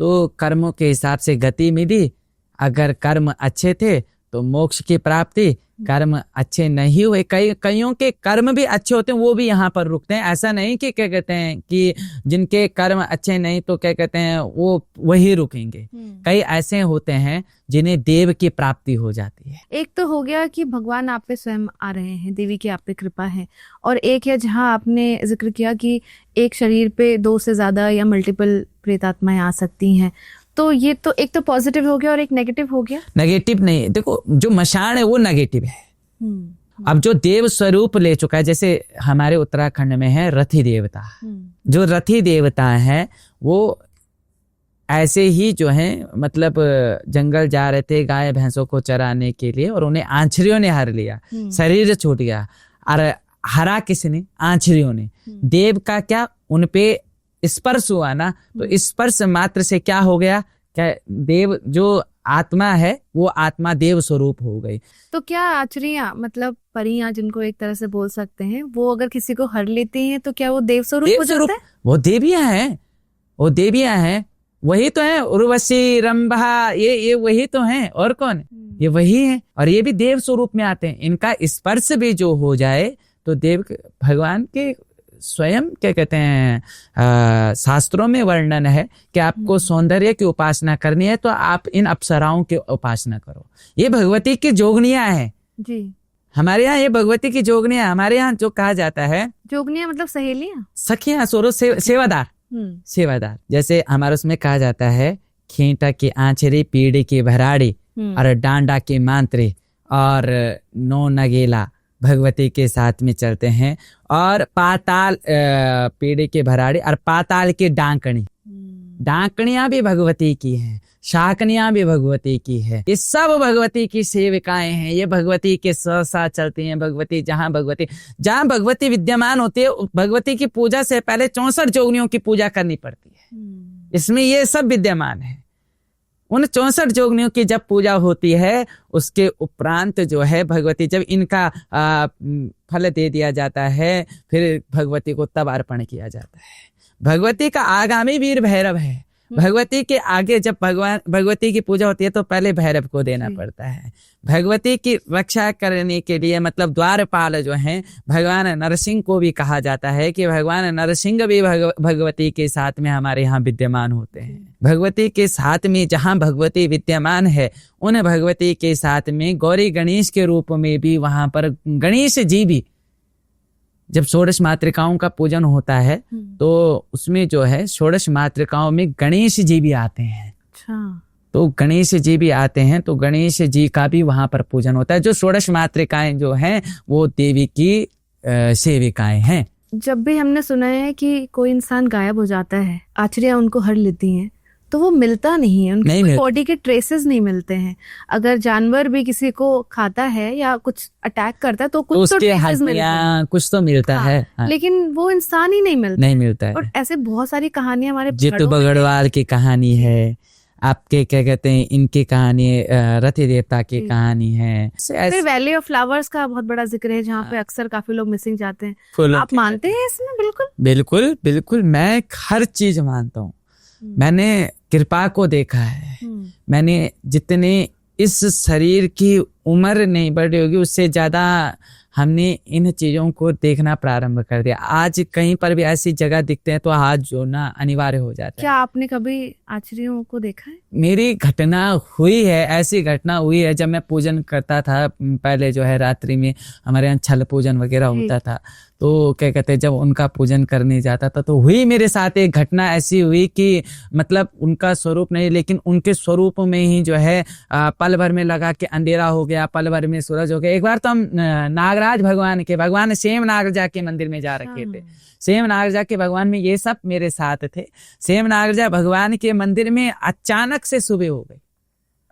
तो कर्मों के हिसाब से गति मिली। अगर कर्म अच्छे थे तो मोक्ष की प्राप्ति, कर्म अच्छे नहीं हुए, कईयों के कर्म भी अच्छे होते हैं, वो भी यहाँ पर रुकते हैं। ऐसा नहीं कि क्या कहते हैं कि जिनके कर्म अच्छे नहीं तो क्या कहते हैं वो वही रुकेंगे। कई ऐसे होते हैं जिन्हें देव की प्राप्ति हो जाती है। एक तो हो गया कि भगवान आप पे स्वयं आ रहे हैं, देवी की आप पे कृपा है, और एक है जहाँ आपने जिक्र किया कि एक शरीर पे 2 से ज्यादा या मल्टीपल प्रेतात्माएं आ सकती हैं। तो ये तो एक तो पॉजिटिव हो गया और एक नेगेटिव हो गया। नेगेटिव नहीं, देखो जो मशान है वो नेगेटिव है। अब जो देव स्वरूप ले चुका है, जैसे हमारे उत्तराखंड में है रथी देवता। जो रथी देवता है वो ऐसे ही जो है मतलब जंगल जा रहे थे गाय भैंसों को चराने के लिए, और उन्हें आंचरियों ने हर लिया, शरीर छूट गया। और हरा किसने? आंचरियों ने। देव का क्या उनपे स्पर्श हुआ ना, तो स्पर्श मात्र से क्या हो गया? क्या देव जो आत्मा है वो आत्मा देव स्वरूप हो गई। तो क्या आचरियां मतलब परियां जिनको एक तरह से बोल सकते हैं, वो अगर किसी को हर लेती हैं तो क्या वो देव स्वरूप हो जाता है? वो देवियां हैं, वो देवियां हैं, वही तो है। उर्वशी, रंभा, ये वही तो हैं, और कौन है? ये वही है, और ये भी देव स्वरूप में आते हैं। इनका स्पर्श भी जो हो जाए तो देव भगवान के स्वयं क्या कहते हैं शास्त्रों में वर्णन है कि आपको सौंदर्य की उपासना करनी है तो आप इन अप्सराओं की उपासना करो। ये भगवती की जोगनियां हैं जी। हमारे यहाँ ये भगवती की जोगनियां, हमारे यहाँ जो कहा जाता है जोगनियां मतलब सहेलियां, सखियां, सेवादार। सेवादार, जैसे हमारे उसमें कहा जाता है खींटा की आंचरी, पीढ़ी की भराड़ी और डांडा की मांत्री और नो नगेला भगवती के साथ में चलते हैं, और पाताल पीढ़ी की भराड़ी और पाताल की डांकनी, डांकनियां भी भगवती की हैं, शाकनियां भी भगवती की है। ये सब भगवती की सेविकाएं हैं, ये भगवती के साथ चलती हैं। भगवती जहाँ भगवती विद्यमान होती है, भगवती की पूजा से पहले 64 जोगनियों की पूजा करनी पड़ती है। इसमें ये सब विद्यमान है। उन 64 जोगनियों की जब पूजा होती है, उसके उपरांत जो है भगवती, जब इनका फल दे दिया जाता है, फिर भगवती को तब अर्पण किया जाता है। भगवती का आगामी वीर भैरव है। भगवती के आगे जब भगवती की पूजा होती है तो पहले भैरव को देना पड़ता है। भगवती की रक्षा करने के लिए, मतलब द्वारपाल जो हैं, भगवान नरसिंह को भी कहा जाता है कि भगवान नरसिंह भी भगवती के साथ में हमारे यहाँ विद्यमान होते हैं। भगवती के साथ में जहाँ भगवती विद्यमान है, उन भगवती के साथ में गौरी गणेश के रूप में भी वहां पर गणेश जी भी, जब षोडश मातृकाओं का पूजन होता है तो उसमें जो है षोडश मातृकाओं में गणेश जी भी आते हैं। अच्छा। तो गणेश जी भी आते हैं, तो गणेश जी का भी वहां पर पूजन होता है। जो षोडश मातृकाएं जो हैं वो देवी की सेविकाएं हैं। जब भी हमने सुना है कि कोई इंसान गायब हो जाता है, आचरियां उनको हर लेती हैं, तो वो मिलता नहीं है, उनकी बॉडी के ट्रेसेस नहीं मिलते हैं। अगर जानवर भी किसी को खाता है या कुछ अटैक करता है तो कुछ तो ट्रेसेस मिलते हैं, कुछ तो मिलता है। हाँ। लेकिन वो इंसान ही नहीं मिलता है। और ऐसे बहुत सारी कहानियां हमारे जितु बगड़वाल की कहानी है, आपके क्या कहते हैं, इनकी कहानी, रति देवता की कहानी है। फिर वैली ऑफ फ्लावर्स का बहुत बड़ा जिक्र है, जहाँ पे अक्सर काफी लोग मिसिंग जाते हैं। आप मानते हैं इसमें? बिल्कुल बिल्कुल बिल्कुल, मैं हर चीज मानता हूँ। मैंने कृपा को देखा है। मैंने जितने इस शरीर की उम्र नहीं बढ़ी होगी, उससे ज्यादा हमने इन चीजों को देखना प्रारंभ कर दिया। आज कहीं पर भी ऐसी जगह दिखते हैं तो हाथ जोड़ना अनिवार्य हो जाता है। क्या आपने कभी आचरियों को देखा है? मेरी घटना हुई है, ऐसी घटना हुई है जब मैं पूजन करता था पहले, जो है रात्रि में हमारे यहाँ छल पूजन वगैरह होता था, तो क्या कहते हैं, जब उनका पूजन करने जाता था तो हुई मेरे साथ एक घटना ऐसी हुई कि मतलब उनका स्वरूप नहीं, लेकिन उनके स्वरूप में ही जो है पल भर में लगा के अंधेरा हो गया, पल भर में सूरज हो गया। एक बार तो हम नागराज भगवान सेम नागराजा के मंदिर में जा रखे थे। सेम नागराजा के भगवान में ये सब मेरे साथ थे। सेम नागराजा भगवान के मंदिर में अचानक से सुबह हो गई,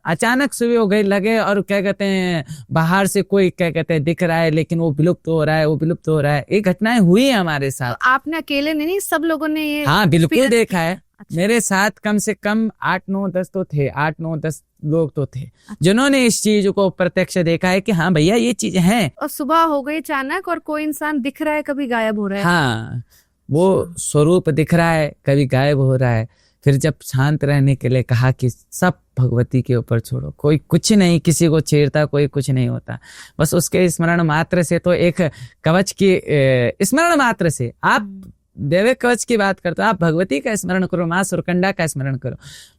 अचानक सुबह हो गई लगे, और क्या कहते हैं, बाहर से कोई क्या कहते हैं दिख रहा है, लेकिन वो विलुप्त हो रहा है, वो विलुप्त हो रहा है। ये घटनाएं हुई है हमारे साथ। तो आपने अकेले नहीं, सब लोगों ने ये? हाँ बिल्कुल देखा है। अच्छा। मेरे साथ कम से कम 8, 9, 10 तो थे, 8, 9, 10 लोग तो थे। अच्छा। जिन्होंने इस चीज को प्रत्यक्ष देखा है कि हाँ भैया ये चीज है। और सुबह हो गई अचानक और कोई इंसान दिख रहा है, कभी गायब हो रहा है। हाँ, वो स्वरूप दिख रहा है, कभी गायब हो रहा है। फिर जब शांत रहने के लिए कहा कि सब भगवती के ऊपर छोड़ो, कोई कुछ नहीं किसी को छेड़ता, कोई कुछ नहीं होता, बस उसके स्मरण मात्र से, तो एक कवच की स्मरण मात्र से, आप देवे कवच की बात करते हो, आप भगवती का स्मरण करो, माँ सुरकंडा का स्मरण करो।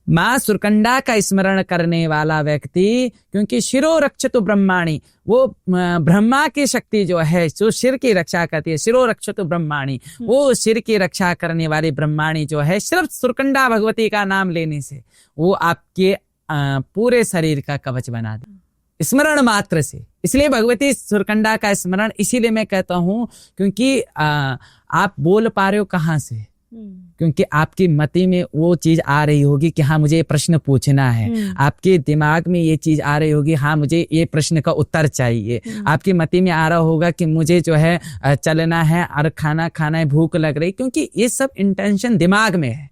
माँ सुरकंडा का स्मरण करने वाला व्यक्ति, क्योंकि शिरो रक्षतु ब्रह्माणी, वो ब्रह्मा की शक्ति जो है, जो सिर की रक्षा करती है, शिरो रक्षतु ब्रह्माणी, वो सिर की रक्षा करने वाली ब्रह्माणी जो है, सिर्फ सुरकंडा भगवती का नाम लेने से वो आपके पूरे शरीर का कवच बना दे, स्मरण मात्र से। इसलिए भगवती सुरकंडा का स्मरण इसीलिए मैं कहता हूँ, क्योंकि आप बोल पा रहे हो कहाँ से, क्योंकि आपकी मति में वो चीज आ रही होगी कि हाँ मुझे ये प्रश्न पूछना है, आपके दिमाग में ये चीज आ रही होगी, हाँ मुझे ये प्रश्न का उत्तर चाहिए, आपकी मति में आ रहा होगा कि मुझे जो है चलना है और खाना खाना है, भूख लग रही, क्योंकि ये सब इंटेंशन दिमाग में है।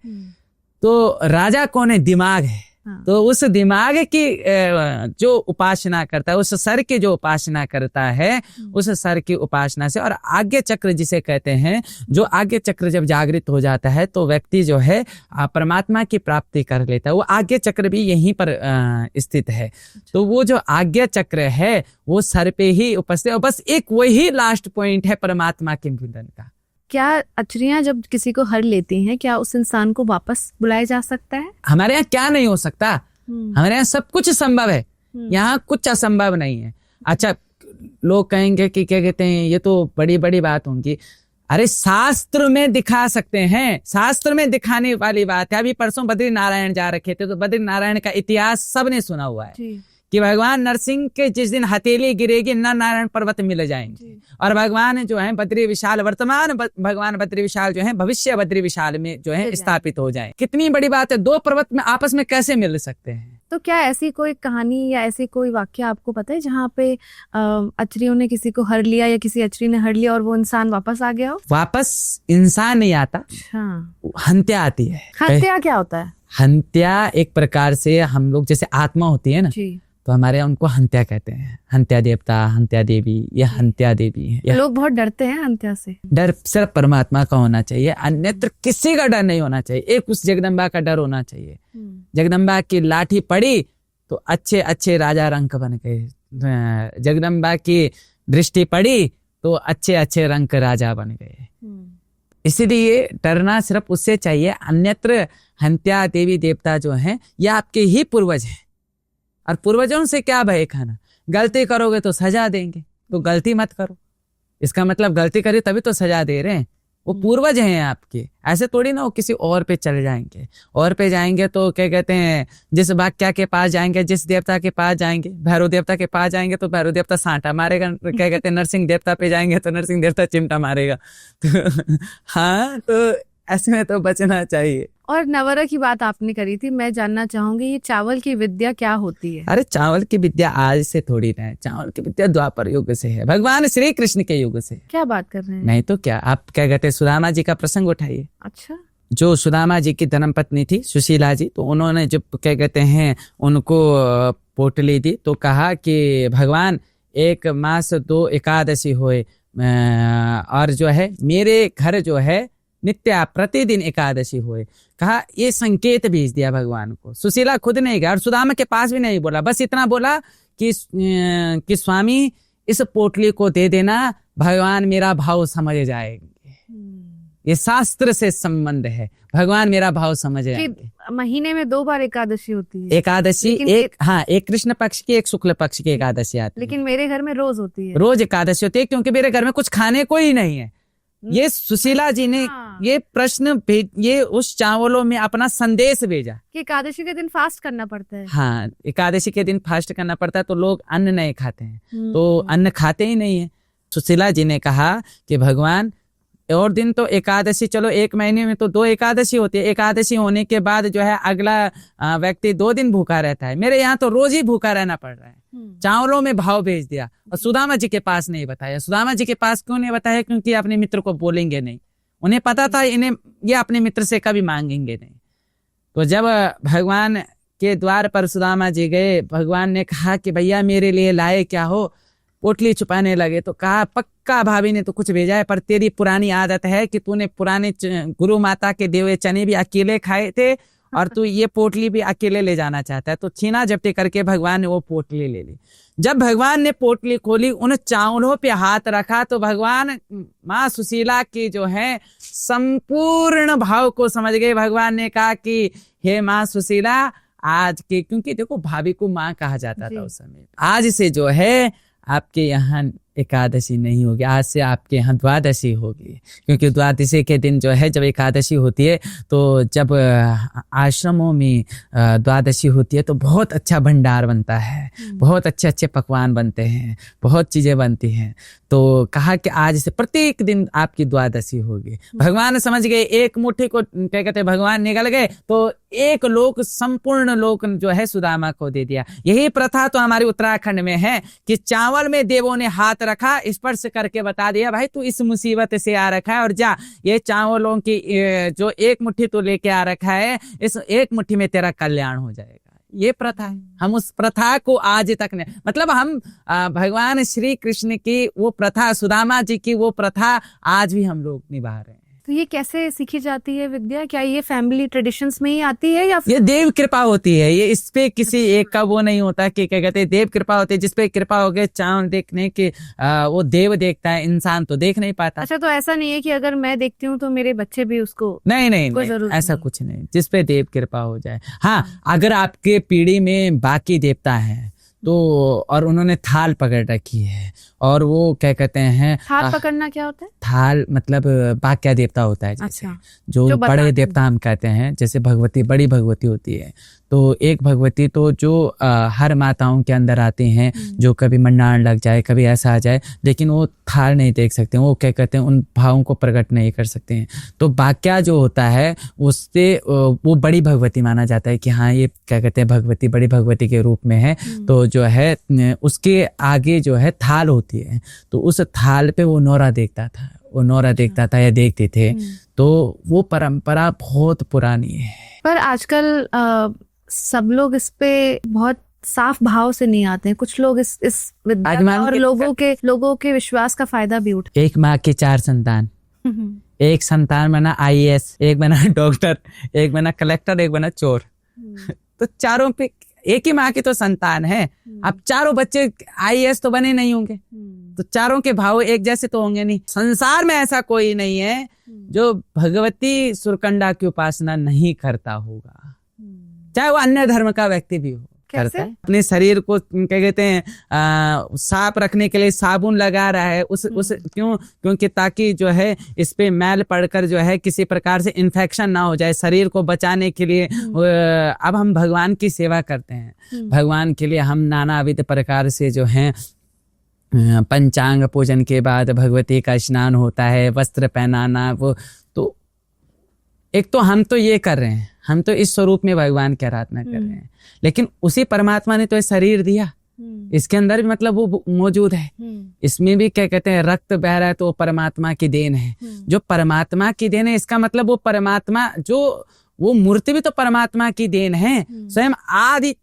तो राजा कौन है? दिमाग है। तो उस दिमाग की जो उपासना करता है, उस सर की जो उपासना करता है, उस सर की उपासना से, और आज्ञा चक्र जिसे कहते हैं, जो आज्ञा चक्र जब जागृत हो जाता है तो व्यक्ति जो है परमात्मा की प्राप्ति कर लेता है। वो आज्ञा चक्र भी यहीं पर स्थित है। तो वो जो आज्ञा चक्र है वो सर पे ही उपस्थित है, और बस एक वही लास्ट पॉइंट है परमात्मा के मिलन का। क्या आचरियां जब किसी को हर लेती हैं, क्या उस इंसान को वापस बुलाया जा सकता है? हमारे यहाँ क्या नहीं हो सकता, हमारे यहाँ सब कुछ संभव है, यहाँ कुछ असंभव नहीं है। अच्छा, लोग कहेंगे कि क्या कहते हैं, ये तो बड़ी बड़ी बात होंगी। अरे शास्त्र में दिखा सकते हैं, शास्त्र में दिखाने वाली बात है। अभी परसों बद्री नारायण जा रखे थे, तो बद्री नारायण का इतिहास सबने सुना हुआ है कि भगवान नरसिंह के जिस दिन हथेली गिरेगी नर नारायण पर्वत मिल जाएंगे, और भगवान जो है बद्री विशाल, वर्तमान भगवान बद्री विशाल जो है भविष्य बद्री विशाल में जो है स्थापित हो जाए। कितनी बड़ी बात है, दो पर्वत में आपस में कैसे मिल सकते हैं। तो क्या ऐसी कोई कहानी या ऐसी कोई वाक्य आपको पता है जहाँ पे अचरियों ने किसी को हर लिया या किसी अचरी ने हर लिया और वो इंसान वापस आ गया हो? वापस इंसान नहीं आता, हत्या आती है। हत्या क्या होता है? हत्या एक प्रकार से हम लोग जैसे आत्मा होती है ना, तो हमारे यहाँ उनको हत्या कहते हैं। हत्या देवता, हत्या देवी, या हत्या देवी है। लोग बहुत डरते हैं हत्या से। डर सिर्फ परमात्मा का होना चाहिए, अन्यत्र किसी का डर नहीं होना चाहिए। एक उस जगदम्बा का डर होना चाहिए। जगदम्बा की लाठी पड़ी तो अच्छे अच्छे राजा रंक बन गए। जगदम्बा की दृष्टि पड़ी तो अच्छे अच्छे रंक राजा बन गए। इसीलिए डरना सिर्फ उससे चाहिए, अन्यत्र हत्या देवी देवता जो हैं ये आपके ही पूर्वज हैं, और पूर्वजों से क्या भय खाना। गलती करोगे तो सजा देंगे, तो गलती मत करो। इसका मतलब गलती करी तभी तो सजा दे रहे हैं, वो पूर्वज हैं आपके। ऐसे थोड़ी ना वो किसी और पे चले जाएंगे। और पे जाएंगे तो क्या कहते हैं, जिस वाक्या के पास जाएंगे, जिस देवता के पास जाएंगे, भैरव देवता के पास जाएंगे तो भैरव देवता सांटा मारेगा। क्या कहते हैं, नरसिंह देवता पे जाएंगे तो नरसिंह देवता चिमटा मारेगा। तो हाँ, तो ऐसे में तो बचना चाहिए। और नवरा की बात आपने करी थी, मैं जानना चाहूंगी ये चावल की विद्या क्या होती है? अरे चावल की विद्या आज से थोड़ी ना है, चावल की विद्या द्वापर युग से है, भगवान श्री कृष्ण के युग से। क्या बात कर रहे हैं? नहीं तो क्या, आप क्या कहते हैं, सुदामा जी का प्रसंग उठाइए। अच्छा। जो सुदामा जी की धर्मपत्नी थी सुशीला जी, तो उन्होंने जब क्या कहते हैं उनको पोटली दी तो कहा कि भगवान एक मास 2 एकादशी होए, और जो है मेरे घर जो है नित्य प्रतिदिन एकादशी होए। कहा, ये संकेत भेज दिया भगवान को। सुशीला खुद नहीं गया और सुदामा के पास भी नहीं बोला, बस इतना बोला कि स्वामी इस पोटली को दे देना, भगवान मेरा भाव समझ जाएंगे। ये शास्त्र से संबंध है, भगवान मेरा भाव समझ जाएंगे। महीने में 2 बार एकादशी होती है? एकादशी एक, हाँ, एक कृष्ण पक्ष की, एक शुक्ल पक्ष की एकादशी आती है। लेकिन मेरे घर में रोज होती है। रोज एकादशी होती है, क्योंकि मेरे घर में कुछ खाने को ही नहीं है। ये सुशीला जी ने ये प्रश्न ये उस चावलों में अपना संदेश भेजा कि एकादशी के दिन फास्ट करना पड़ता है। हाँ, एकादशी के दिन फास्ट करना पड़ता है, तो लोग अन्न नहीं खाते हैं, तो अन्न खाते ही नहीं है। सुशीला जी ने कहा कि भगवान, और दिन तो एकादशी, चलो 1 महीने में तो 2 एकादशी होती है, एकादशी होने के बाद जो है अगला व्यक्ति 2 दिन भूखा रहता है, मेरे यहाँ तो रोज ही भूखा रहना पड़ रहा है। चावलों में भाव भेज दिया और सुदामा जी के पास नहीं बताया। सुदामा जी के पास क्यों नहीं बताया? क्योंकि अपने मित्र को बोलेंगे नहीं, उन्हें पता था इन्हें ये अपने मित्र से कभी मांगेंगे नहीं। तो जब भगवान के द्वार पर सुदामा जी गए, भगवान ने कहा कि भैया मेरे लिए लाए क्या हो? पोटली छुपाने लगे तो कहा, पक्का भाभी ने तो कुछ भेजा है, पर तेरी पुरानी आदत है कि तूने पुराने गुरु माता के दिए हुए चने भी अकेले खाए थे और तू ये पोटली भी अकेले ले जाना चाहता है। तो छीना झपटी करके भगवान ने वो पोटली ले ली। जब भगवान ने पोटली खोली, उन चावलों पे हाथ रखा तो भगवान माँ सुशीला की जो है संपूर्ण भाव को समझ गए। भगवान ने कहा कि हे माँ सुशीला, आज के, क्योंकि देखो भाभी को माँ कहा जाता था उस समय, आज से जो है आपके यहाँ एकादशी नहीं होगी, आज से आपके यहाँ द्वादशी होगी। क्योंकि द्वादशी के दिन जो है, जब एकादशी होती है तो जब आश्रमों में द्वादशी होती है तो बहुत अच्छा भंडार बनता है, बहुत अच्छे अच्छे पकवान बनते हैं, बहुत चीजें बनती हैं। तो कहा कि आज से प्रत्येक दिन आपकी द्वादशी होगी। भगवान समझ गए, एक मुट्ठी को क्या कहते हैं भगवान निकल गए तो एक लोक, संपूर्ण लोक जो है सुदामा को दे दिया। यही प्रथा तो हमारे उत्तराखंड में है कि चावल में देवों ने हाथ रखा, स्पर्श करके बता दिया, भाई तू इस मुसीबत से आ रखा है और जा, ये चावलों की जो एक मुट्ठी तो लेके आ रखा है, इस एक मुट्ठी में तेरा कल्याण हो जाएगा। ये प्रथा है। हम उस प्रथा को आज तक नहीं, मतलब हम भगवान श्री कृष्ण की वो प्रथा, सुदामा जी की वो प्रथा आज भी हम लोग निभा रहे हैं। तो ये कैसे सीखी जाती है विद्या? क्या ये फैमिली ट्रेडिशंस में ही आती है या ये देव कृपा होती है? ये इस पे किसी एक का वो नहीं होता कि क्या कहते हैं, देव कृपा होती है। जिसपे कृपा हो गए चांद देखने के, वो देव देखता है, इंसान तो देख नहीं पाता। अच्छा, तो ऐसा नहीं है कि अगर मैं देखती हूँ तो मेरे बच्चे भी उसको? नहीं, ऐसा कुछ नहीं, जिसपे देव कृपा हो जाए। हाँ, अगर आपके पीढ़ी में बाकी देवता है तो और उन्होंने थाल पकड़ रखी है और वो क्या कहते हैं, थाल पकड़ना क्या होता है? थाल मतलब बाक्या देवता होता है, जैसे अच्छा, जो बड़े देवता हम कहते हैं, जैसे भगवती बड़ी भगवती होती है, तो एक भगवती तो जो हर माताओं के अंदर आती हैं, जो कभी मंडाण लग जाए, कभी ऐसा आ जाए, लेकिन वो थाल नहीं देख सकते, वो क्या कहते हैं, उन भावों को प्रकट नहीं कर सकते हैं। तो बाक्या जो होता है उससे वो बड़ी भगवती माना जाता है कि हाँ ये क्या कहते हैं भगवती बड़ी भगवती के रूप में है। तो जो है उसके आगे जो है थाल होती है, तो उस थाल पे वो नौरा देखता था, वो नौरा देखता था या देखते थे। तो वो परंपरा बहुत पुरानी है, पर आजकल सब लोग इस पे बहुत साफ भाव से नहीं आते हैं। कुछ लोग इस विद्या और लोगों के विश्वास का फायदा भी उठा। एक माँ के 4 संतान, एक संतान बना IAS, एक बना डॉक्टर, एक बना कलेक्टर, एक बना चोर। तो चारों पे एक ही माँ की तो संतान है। अब चारों बच्चे IAS तो बने नहीं होंगे, तो चारों के भाव एक जैसे तो होंगे नहीं। संसार में ऐसा कोई नहीं है जो भगवती सुरकंडा की उपासना नहीं करता होगा, चाहे वो अन्य धर्म का व्यक्ति भी हो। करता है, अपने शरीर को क्या कहते हैं साफ रखने के लिए साबुन लगा रहा है, उस क्योंकि ताकि जो है इस पे मैल पड़कर जो है किसी प्रकार से इन्फेक्शन ना हो जाए, शरीर को बचाने के लिए। अब हम भगवान की सेवा करते हैं, भगवान के लिए हम नानाविध प्रकार से जो है पंचांग पूजन के बाद भगवती का स्नान होता है, वस्त्र पहनाना, वो तो एक तो हम तो ये कर रहे हैं, हम तो इस स्वरूप में भगवान की आराधना कर रहे हैं, लेकिन उसी परमात्मा ने तो ये शरीर दिया, इसके अंदर भी मतलब वो मौजूद है, इसमें भी क्या कहते हैं रक्त बह रहा है, तो वो परमात्मा की देन है। जो परमात्मा की देन है, इसका मतलब वो परमात्मा जो वो मूर्ति भी तो परमात्मा की देन है। स्वयं आदि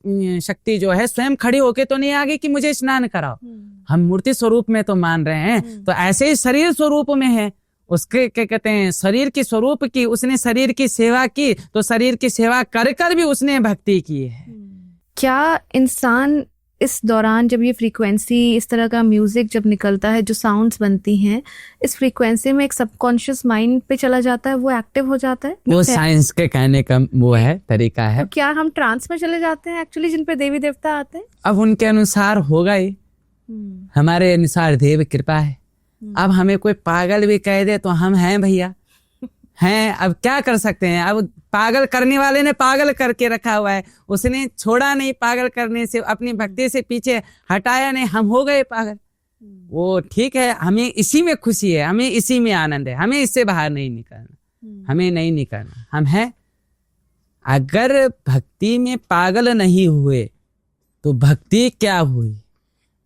शक्ति जो है स्वयं खड़ी होके तो नहीं आगे कि मुझे स्नान कराओ, हम मूर्ति स्वरूप में तो मान रहे हैं। तो ऐसे ही शरीर स्वरूप में है, उसके क्या कहते हैं शरीर की स्वरूप की, उसने शरीर की सेवा की, तो शरीर की सेवा कर कर भी उसने भक्ति की है। क्या इंसान इस दौरान जब ये फ्रीक्वेंसी, इस तरह का म्यूजिक जब निकलता है, जो साउंड्स बनती हैं, इस फ्रीक्वेंसी में एक सबकॉन्शियस माइंड पे चला जाता है, वो एक्टिव हो जाता है? वो साइंस के कहने का वो है तरीका है। तो क्या हम ट्रांस में चले जाते हैं एक्चुअली, जिन पे देवी देवता आते हैं? अब उनके अनुसार होगा ही, हमारे अनुसार देव कृपा है। अब हमें कोई पागल भी कह दे तो हम हैं भैया, हैं, अब क्या कर सकते हैं। अब पागल करने वाले ने पागल करके रखा हुआ है, उसने छोड़ा नहीं पागल करने से, अपनी भक्ति से पीछे हटाया नहीं, हम हो गए पागल। वो ठीक है, हमें इसी में खुशी है, हमें इसी में आनंद है, हमें इससे बाहर नहीं निकलना, हमें नहीं निकलना, हम हैं। अगर भक्ति में पागल नहीं हुए तो भक्ति क्या हुई?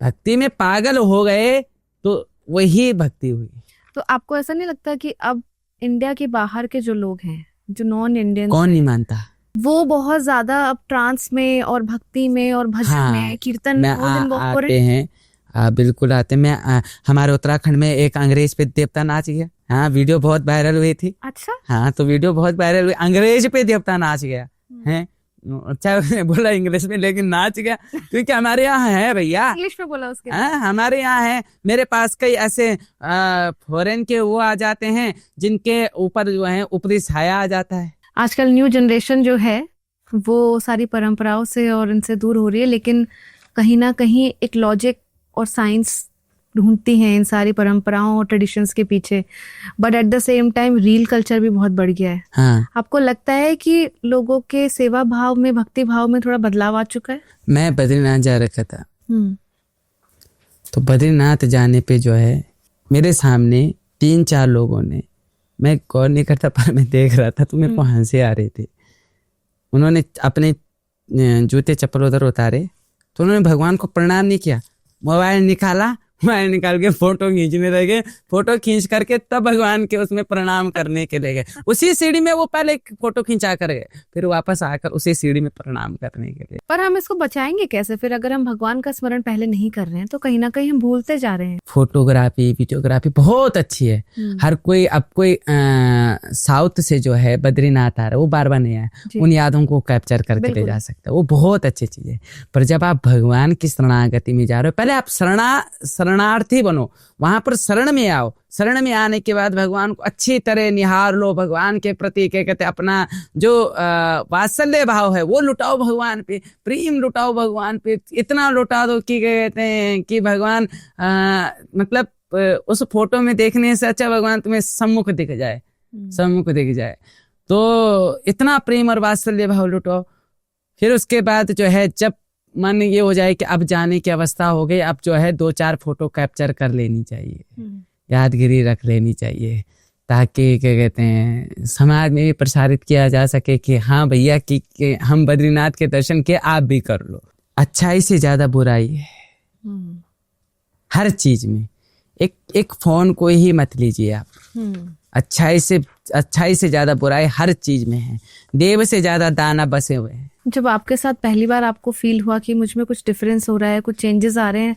भक्ति में पागल हो गए तो वही भक्ति हुई। तो आपको ऐसा नहीं लगता कि अब इंडिया के बाहर के जो लोग हैं, जो नॉन इंडियन, कौन नहीं मानता, वो बहुत ज्यादा अब ट्रांस में और भक्ति में और भजन में, कीर्तन में आते हैं। बिल्कुल आते हैं। हमारे उत्तराखंड में एक अंग्रेज पे देवता नाच गया। हाँ, वीडियो बहुत वायरल हुई थी। अच्छा, हाँ, तो वीडियो बहुत वायरल हुई, अंग्रेज पे देवता नाच गया है। अच्छा बोला इंग्लिश में, लेकिन नाच गया, क्योंकि हमारे यहाँ है भैया, इंग्लिश में बोला उसके। हमारे यहाँ है। मेरे पास कई ऐसे फॉरेन के वो आ जाते हैं जिनके ऊपर जो है ऊपरी छाया आ जाता है। आजकल न्यू जनरेशन जो है वो सारी परंपराओं से और इनसे दूर हो रही है, लेकिन कहीं ना कहीं एक लॉजिक और साइंस ढूंढती हैं इन सारी परंपराओं और ट्रेडिशंस के पीछे। But at the same time reel culture भी बहुत बढ़ गया है। हाँ। आपको लगता है कि लोगों के सेवा भाव में, भक्ति भाव में थोड़ा बदलाव आ चुका है? मैं बद्रीनाथ जा रखा था, तो बद्रीनाथ जाने पे जो है मेरे सामने 3-4 लोगों ने, मैं गौर नहीं करता पर मैं देख रहा था, तो मेरे को हंसी आ रही थी। उन्होंने अपने जूते चप्पल उधर उतारे, तो उन्होंने भगवान को प्रणाम नहीं किया, मोबाइल निकाला, मोबाइल निकाल के फोटो खींचने लगे, फोटो खींच करके तब भगवान के उसमें प्रणाम करने के लिए गए। उसी सीढ़ी में वो पहले फोटो खींचा कर गए, फिर वापस आकर उसी सीढ़ी में प्रणाम करने के लिए। पर हम इसको बचाएंगे कैसे फिर, अगर हम भगवान का स्मरण पहले नहीं कर रहे हैं तो कहीं ना कहीं हम भूलते जा रहे हैं। फोटोग्राफी, वीडियोग्राफी बहुत अच्छी है। हर कोई, अब कोई साउथ से जो है बद्रीनाथ आ रहा है, वो बार-बार नहीं आया, उन यादों को कैप्चर करके ले जा सकता है, वो बहुत अच्छी चीज है। पर जब आप भगवान की शरणागति में जा रहे हो, पहले आप शरणार्थी बनो, वहां पर शरण में आओ। शरण में आने के बाद भगवान को अच्छी तरह निहार लो, भगवान के प्रति क्या कहते हैं अपना जो वात्सल्य भाव है वो लुटाओ भगवान पे, प्रेम लुटाओ भगवान पे, इतना लुटा दो कि क्या कहते हैं कि भगवान मतलब उस फोटो में देखने से अच्छा भगवान तुम्हें सम्मुख दिख जाए, सम्मुख दिख जाए। तो इतना प्रेम और वात्सल्य भाव लुटाओ। फिर उसके बाद जो है जब मन ये हो जाए कि अब जाने की अवस्था हो गई, अब जो है 2-4 फोटो कैप्चर कर लेनी चाहिए, यादगिरी रख लेनी चाहिए, ताकि क्या कहते हैं समाज में भी प्रसारित किया जा सके कि हाँ भैया कि हम बद्रीनाथ के दर्शन किए, आप भी कर लो। अच्छाई से ज्यादा बुराई है हर चीज में। एक फोन को ही मत लीजिए आप, अच्छाई से ज्यादा बुराई हर चीज में है। देव से ज्यादा दाना बसे हुए हैं। जब आपके साथ पहली बार आपको फील हुआ कि मुझ में कुछ डिफरेंस हो रहा है, कुछ चेंजेस आ रहे हैं,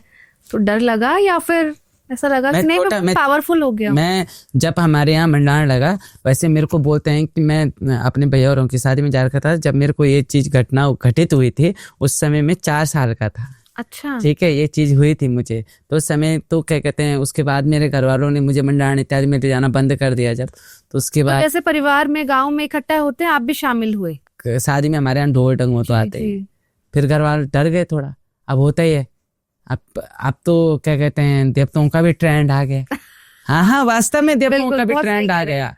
तो डर लगा या फिर ऐसा लगा कि नहीं मैं पावरफुल हो गया? मैं जब हमारे यहाँ मंडाण लगा, वैसे मेरे को बोलते हैं कि मैं अपने भैया औरों की शादी में जा रखा था, जब मेरे को ये चीज घटना घटित हुई थी उस समय में 4 साल का था। अच्छा, ठीक है, ये चीज हुई थी मुझे तो उस समय। तो क्या कहते हैं उसके बाद मेरे घर वालों ने मुझे मंडाण इत्यादि में ले जाना बंद कर दिया जब, तो उसके बाद जैसे परिवार में गाँव में इकट्ठा होते हैं, आप भी शामिल हुए शादी में? हमारे यहाँ ढोल डंगो तो आते ही। फिर घर वाले डर गए थोड़ा, अब होता ही है। अब तो क्या कहते हैं देवताओं का भी ट्रेंड आ गया। हाँ, वास्तव में देवताओं का भी ट्रेंड आ गया।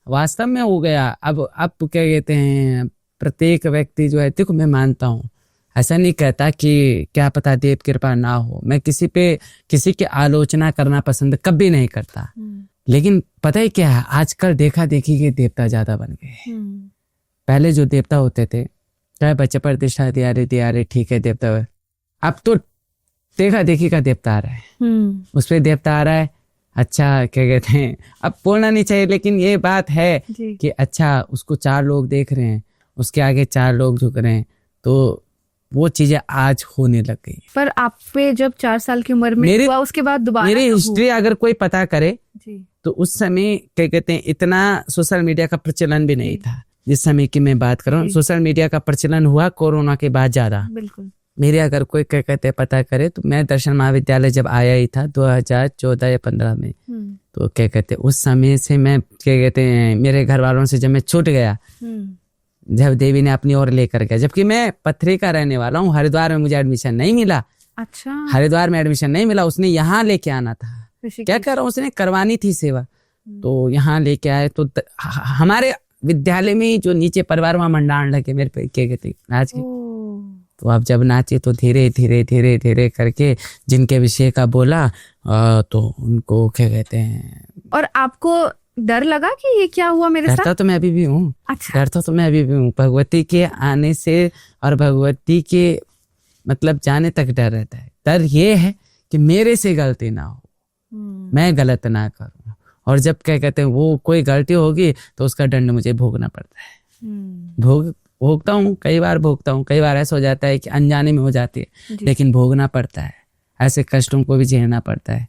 वास्तव में हो गया। अब क्या कहते हैं प्रत्येक व्यक्ति जो है, देखो मैं मानता हूँ, ऐसा नहीं कहता कि क्या पता देव कृपा ना हो, मैं किसी की आलोचना करना पसंद कभी नहीं करता, लेकिन पता ही क्या है आजकल देखा देखी के देवता ज्यादा बन गए। पहले जो देवता होते थे, चाहे बच्चे प्रतिष्ठा दिया रे ठीक है देवता, अब तो देखा देखी का देवता आ रहा है, उस पर देवता आ रहा है। अच्छा क्या कहते हैं, अब बोलना नहीं चाहिए लेकिन ये बात है कि अच्छा उसको 4 लोग देख रहे हैं, उसके आगे 4 लोग झुक रहे हैं, तो वो चीजें आज होने लग गई। पर आप पे जब 4 साल की उम्र में हुआ, उसके बाद दोबारा मेरी हिस्ट्री अगर कोई पता करे तो उस समय क्या कहते हैं इतना सोशल मीडिया का प्रचलन भी नहीं था। जिस समय की मैं बात कर रहा हूँ, सोशल मीडिया का प्रचलन हुआ कोरोना के बाद ज्यादा। बिल्कुल। मेरे अगर कोई क्या कहते हैं पता करे तो मैं दर्शन महाविद्यालय जब आया ही था 2014 या 15 में, तो क्या कहते हैं उस समय से मैं क्या कहते हैं मेरे घर वालों से जब मैं छूट गया, जब देवी ने अपनी ओर लेकर गया, जबकि मैं पथरी का रहने वाला हूँ, हरिद्वार में मुझे एडमिशन नहीं मिला। अच्छा, हरिद्वार में एडमिशन नहीं मिला, उसने यहाँ लेके आना था। क्या कर रहा हूँ, उसने करवानी थी सेवा, तो यहाँ लेके आए। तो हमारे विद्यालय में जो नीचे परिवार वहां मंडाण लगे मेरे पे क्या कहते नाच के, तो अब जब नाचे तो धीरे धीरे धीरे धीरे करके जिनके विषय का बोला तो उनको क्या कहते हैं। और आपको डर लगा कि ये क्या हुआ मेरे साथ? डरता तो मैं अभी भी हूँ। अच्छा। डरता तो मैं अभी भी हूँ, भगवती के आने से और भगवती के मतलब जाने तक डर रहता है। डर ये है कि मेरे से गलती ना हो, मैं गलत ना करूँ, और जब क्या कहते हैं वो कोई गलती होगी तो उसका दंड मुझे भोगना पड़ता है। भोगता हूँ, कई बार भोगता हूँ, कई बार ऐसा हो जाता है कि अनजाने में हो जाती है, लेकिन भोगना पड़ता है, ऐसे कष्टों को भी झेलना पड़ता है।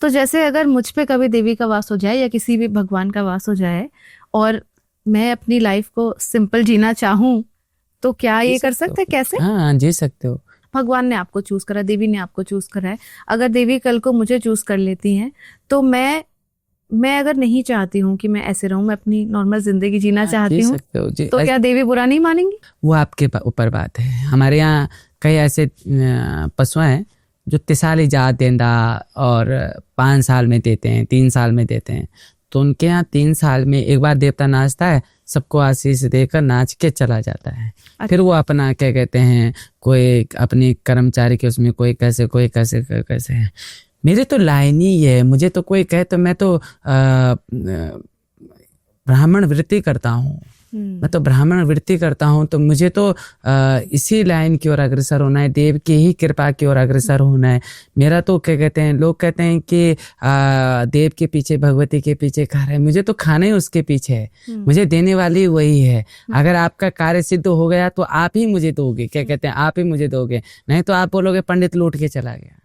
तो जैसे अगर मुझ पे कभी देवी का वास हो जाए या किसी भी भगवान का वास हो जाए और मैं अपनी लाइफ को सिंपल जीना चाहूँ, तो क्या ये कर सकते हैं? कैसे? हाँ, जी सकते हो। भगवान ने आपको चूज करा, देवी ने आपको चूज करा है। अगर देवी कल को मुझे चूज कर लेती हैं तो मैं अगर नहीं चाहती हूँ कि मैं ऐसे रहूं, मैं अपनी नॉर्मल जिंदगी जीना चाहती हूँ, तो क्या देवी बुरा नहीं मानेंगी? वो आपके ऊपर बात है। हमारे यहाँ कई ऐसे पशु हैं जो 3 साल इजाज़त देंदा और 5 साल में देते हैं, 3 साल में देते हैं, तो उनके यहाँ 3 साल में एक बार देवता नाचता है, सबको आशीष देकर नाच के चला जाता है। अच्छा। फिर वो अपना क्या कहते हैं कोई अपने कर्मचारी के उसमें कोई कैसे है। मेरे तो लाइन ही है, मुझे तो कोई कहे तो मैं तो ब्राह्मण वृत्ति करता हूँ, मैं तो ब्राह्मण वृत्ति करता हूँ, तो मुझे तो इसी लाइन की ओर अग्रसर होना है, देव की ही कृपा की ओर अग्रसर होना है। मेरा तो क्या कहते हैं लोग कहते हैं कि देव के पीछे भगवती के पीछे खा रहा है, मुझे तो खाना ही उसके पीछे है, मुझे देने वाली वही है। अगर आपका कार्य सिद्ध हो गया तो आप ही मुझे दोगे, क्या कहते हैं आप ही मुझे दोगे, नहीं तो आप बोलोगे पंडित लूट के चला गया।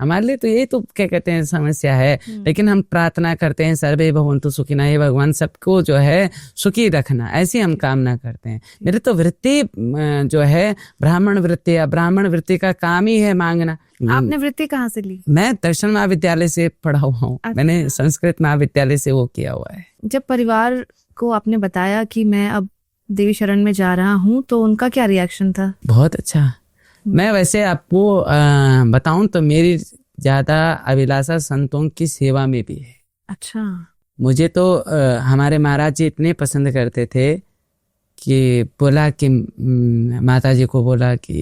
हमारे लिए तो यही तो क्या कहते हैं समस्या है। लेकिन हम प्रार्थना करते हैं सर्वे भवन्तु सुखिनः, हे भगवान सबको जो है सुखी रखना, ऐसी हम कामना करते हैं। मेरी तो वृत्ति जो है ब्राह्मण वृत्ति है, ब्राह्मण वृत्ति का काम ही है मांगना। आपने वृत्ति कहाँ से ली? मैं दर्शन महाविद्यालय से पढ़ा हुआ हूँ। अच्छा। मैंने संस्कृत महाविद्यालय से वो किया हुआ है। जब परिवार को आपने बताया कि मैं अब देवी शरण में जा रहा हूँ, तो उनका क्या रिएक्शन था? बहुत अच्छा। मैं वैसे आपको बताऊं तो मेरी ज्यादा अभिलाषा संतों की सेवा में भी है। अच्छा। मुझे तो हमारे महाराज जी इतने पसंद करते थे कि बोला कि माता जी को बोला कि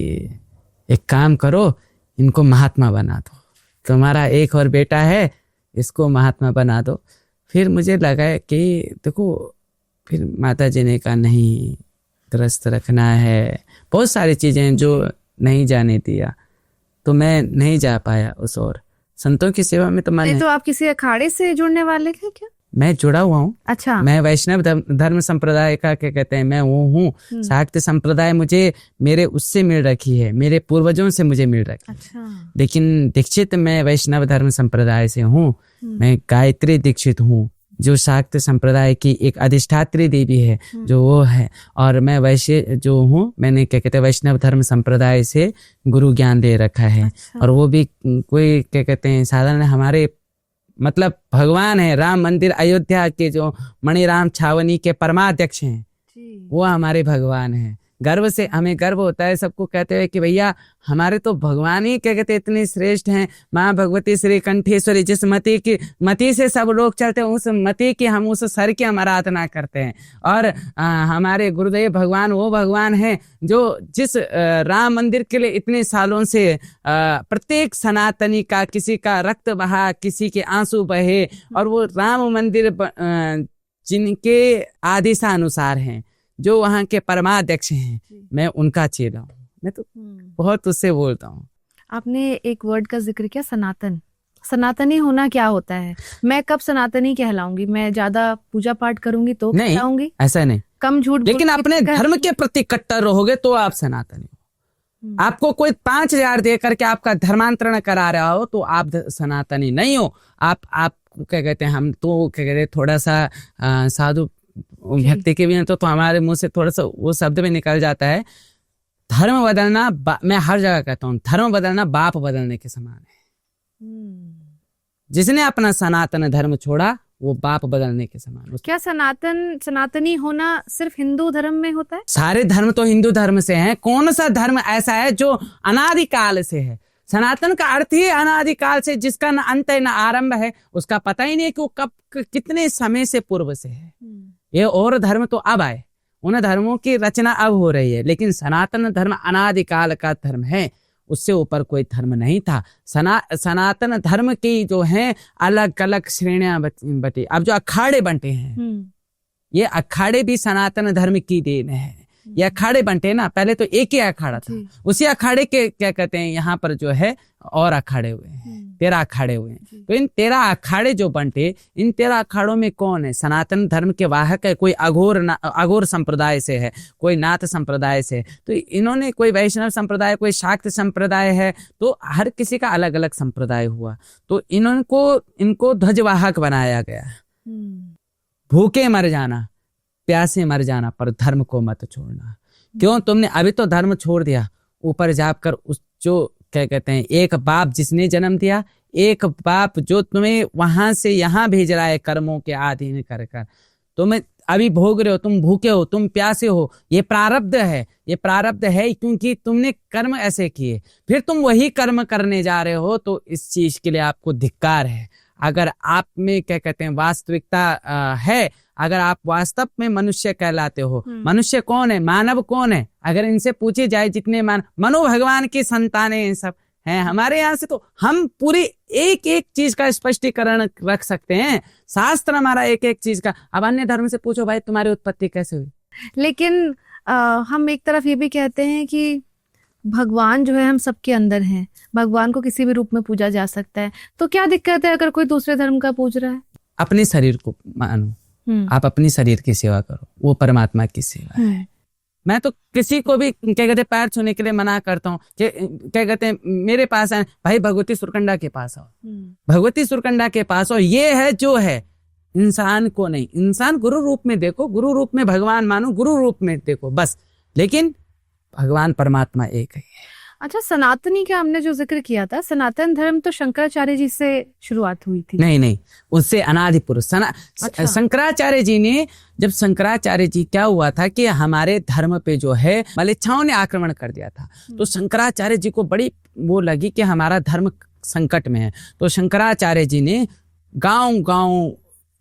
एक काम करो, इनको महात्मा बना दो, तुम्हारा एक और बेटा है, इसको महात्मा बना दो। फिर मुझे लगा कि देखो, फिर माता जी ने कहा नहीं, त्रस्त रखना है, बहुत सारी चीजें जो नहीं जाने दिया, तो मैं नहीं जा पाया उस और संतों की सेवा में। तो मैंने तो आप किसी अखाड़े से जुड़ने वाले हैं क्या? मैं जुड़ा हुआ हूँ। अच्छा। मैं वैष्णव धर्म संप्रदाय का क्या कहते हैं, मैं वो हूँ। शाक्त संप्रदाय मुझे मेरे उससे मिल रखी है, मेरे पूर्वजों से मुझे मिल रखी है। अच्छा। लेकिन दीक्षित मैं वैष्णव धर्म संप्रदाय से हूँ। मैं गायत्री दीक्षित हूँ, जो शाक्त संप्रदाय की एक अधिष्ठात्री देवी है, जो वो है। और मैं वैश्य जो हूँ, मैंने क्या कहते हैं वैष्णव धर्म संप्रदाय से गुरु ज्ञान ले रखा है। अच्छा। और वो भी कोई क्या कहते हैं साधारण हमारे मतलब भगवान है, राम मंदिर अयोध्या के जो मणिराम छावनी के परमाध्यक्ष हैं, वो हमारे भगवान हैं। गर्व से हमें गर्व होता है, सबको कहते हैं कि भैया हमारे तो भगवान ही क्या कहते हैं इतने श्रेष्ठ हैं। माँ भगवती श्री कंठेश्वरी, जिस मति से सब लोग चलते हैं, उस मति की हम उस सर की हम आराधना करते हैं। और हमारे गुरुदेव भगवान वो भगवान हैं जो जिस राम मंदिर के लिए इतने सालों से प्रत्येक सनातनी का किसी का रक्त बहा, किसी के आंसू बहे, और वो राम मंदिर जिनके आदेशानुसार हैं, जो वहाँ के परमाध्यक्ष हैं, मैं उनका चेला हूँ। मैं तो बहुत उससे बोलता हूँ। आपने एक वर्ड का जिक्र किया, सनातन। सनातनी होना क्या होता है? मैं कब सनातनी कहलाऊंगी? मैं ज्यादा पूजा पाठ करूंगी तो कहलाऊंगी? ऐसा नहीं, कम झूठ। लेकिन अपने धर्म के प्रति कट्टर रहोगे तो आप सनातनी हो। आपको कोई 5,000 दे करके आपका धर्मांतरण करा रहा हो तो आप सनातनी नहीं हो। आप क्या कहते हैं, हम तो क्या कहते हैं थोड़ा सा साधु भक्ति के भी हैं, तो हमारे मुंह से थोड़ा सा वो शब्द भी निकल जाता है। धर्म बदलना, मैं हर जगह कहता हूँ, धर्म बदलना बाप बदलने के समान है। जिसने अपना सनातन धर्म छोड़ा वो बाप बदलने के समान। क्या सनातनी होना सिर्फ हिंदू धर्म में होता है? सारे धर्म तो हिंदू धर्म से हैं। कौन सा धर्म ऐसा है जो अनादिकाल से है? सनातन का अर्थ ही अनादिकाल से, जिसका न अंत है न आरंभ है, उसका पता ही नहीं कि वो कब कितने समय से पूर्व से है। ये और धर्म तो अब आए, उन धर्मों की रचना अब हो रही है, लेकिन सनातन धर्म अनादिकाल का धर्म है, उससे ऊपर कोई धर्म नहीं था। सनातन धर्म की जो है अलग अलग श्रेणियां बटी। अब जो अखाड़े बंटे हैं, ये अखाड़े भी सनातन धर्म की देन है। ये अखाड़े बंटे ना, पहले तो एक ही अखाड़ा था, उसी अखाड़े के क्या कहते हैं यहाँ पर जो है और अखाड़े हुए हैं, 13 अखाड़े हुए हैं। तो इन 13 अखाड़े जो बंटे, इन 13 अखाड़ों में कौन है? सनातन धर्म के वाहक है। कोई अघोर संप्रदाय से है, कोई नाथ संप्रदाय से, तो इन्होंने कोई वैष्णव संप्रदाय, कोई शाक्त संप्रदाय है, तो हर किसी का अलग अलग संप्रदाय हुआ। तो इनको ध्वजवाहक बनाया गया। भूखे मर जाना, प्यासे मर जाना, पर धर्म को मत छोड़ना। क्यों? तुमने अभी तो धर्म छोड़ दिया, ऊपर जाकर उस जो क्या कहते हैं एक बाप जिसने जन्म दिया, एक बाप जो तुम्हें वहां से यहाँ भेज रहा है कर्मों के अधीन कर कर, तुम्हें अभी भोग रहे हो, तुम भूखे हो, तुम प्यासे हो, ये प्रारब्ध है। ये प्रारब्ध है क्योंकि तुमने कर्म ऐसे किए, फिर तुम वही कर्म करने जा रहे हो, तो इस चीज के लिए आपको धिक्कार है। अगर आप में क्या कहते हैं वास्तविकता है, अगर आप वास्तव में मनुष्य कहलाते हो, मनुष्य कौन है, मानव कौन है? अगर इनसे पूछे जाए जितने मनो भगवान की संतानें सब हैं हमारे यहाँ से, तो हम पूरी एक एक चीज का स्पष्टीकरण रख सकते हैं। शास्त्र हमारा एक एक चीज का। अब अन्य धर्म से पूछो भाई तुम्हारी उत्पत्ति कैसे हुई? लेकिन हम एक तरफ ये भी कहते हैं कि भगवान जो है हम सबके अंदर हैं, भगवान को किसी भी रूप में पूजा जा सकता है, तो क्या दिक्कत है अगर कोई दूसरे धर्म का पूज रहा है? अपने शरीर को मानो, आप अपनी शरीर की सेवा करो, वो परमात्मा की सेवा है। मैं तो किसी को भी क्या कहते हैं पैर छूने के लिए मना करता हूँ कि क्या कहते हैं मेरे पास है भाई, भगवती सुरकंडा के पास आओ, भगवती सुरकंडा के पास आओ। ये है जो है, इंसान को नहीं, इंसान गुरु रूप में देखो, गुरु रूप में भगवान मानो, गुरु रूप में देखो बस, लेकिन भगवान परमात्मा एक है। अच्छा, सनातनी का हमने जो जिक्र किया था, सनातन धर्म तो शंकराचार्य जी से शुरुआत हुई थी। नहीं, उससे अनादि पुरुष अच्छा। शंकराचार्य जी ने, जब शंकराचार्य जी क्या हुआ था कि हमारे धर्म पे जो है मलेच्छाओं ने आक्रमण कर दिया था, तो शंकराचार्य जी को बड़ी वो लगी कि हमारा धर्म संकट में है। तो शंकराचार्य जी ने गांव-गांव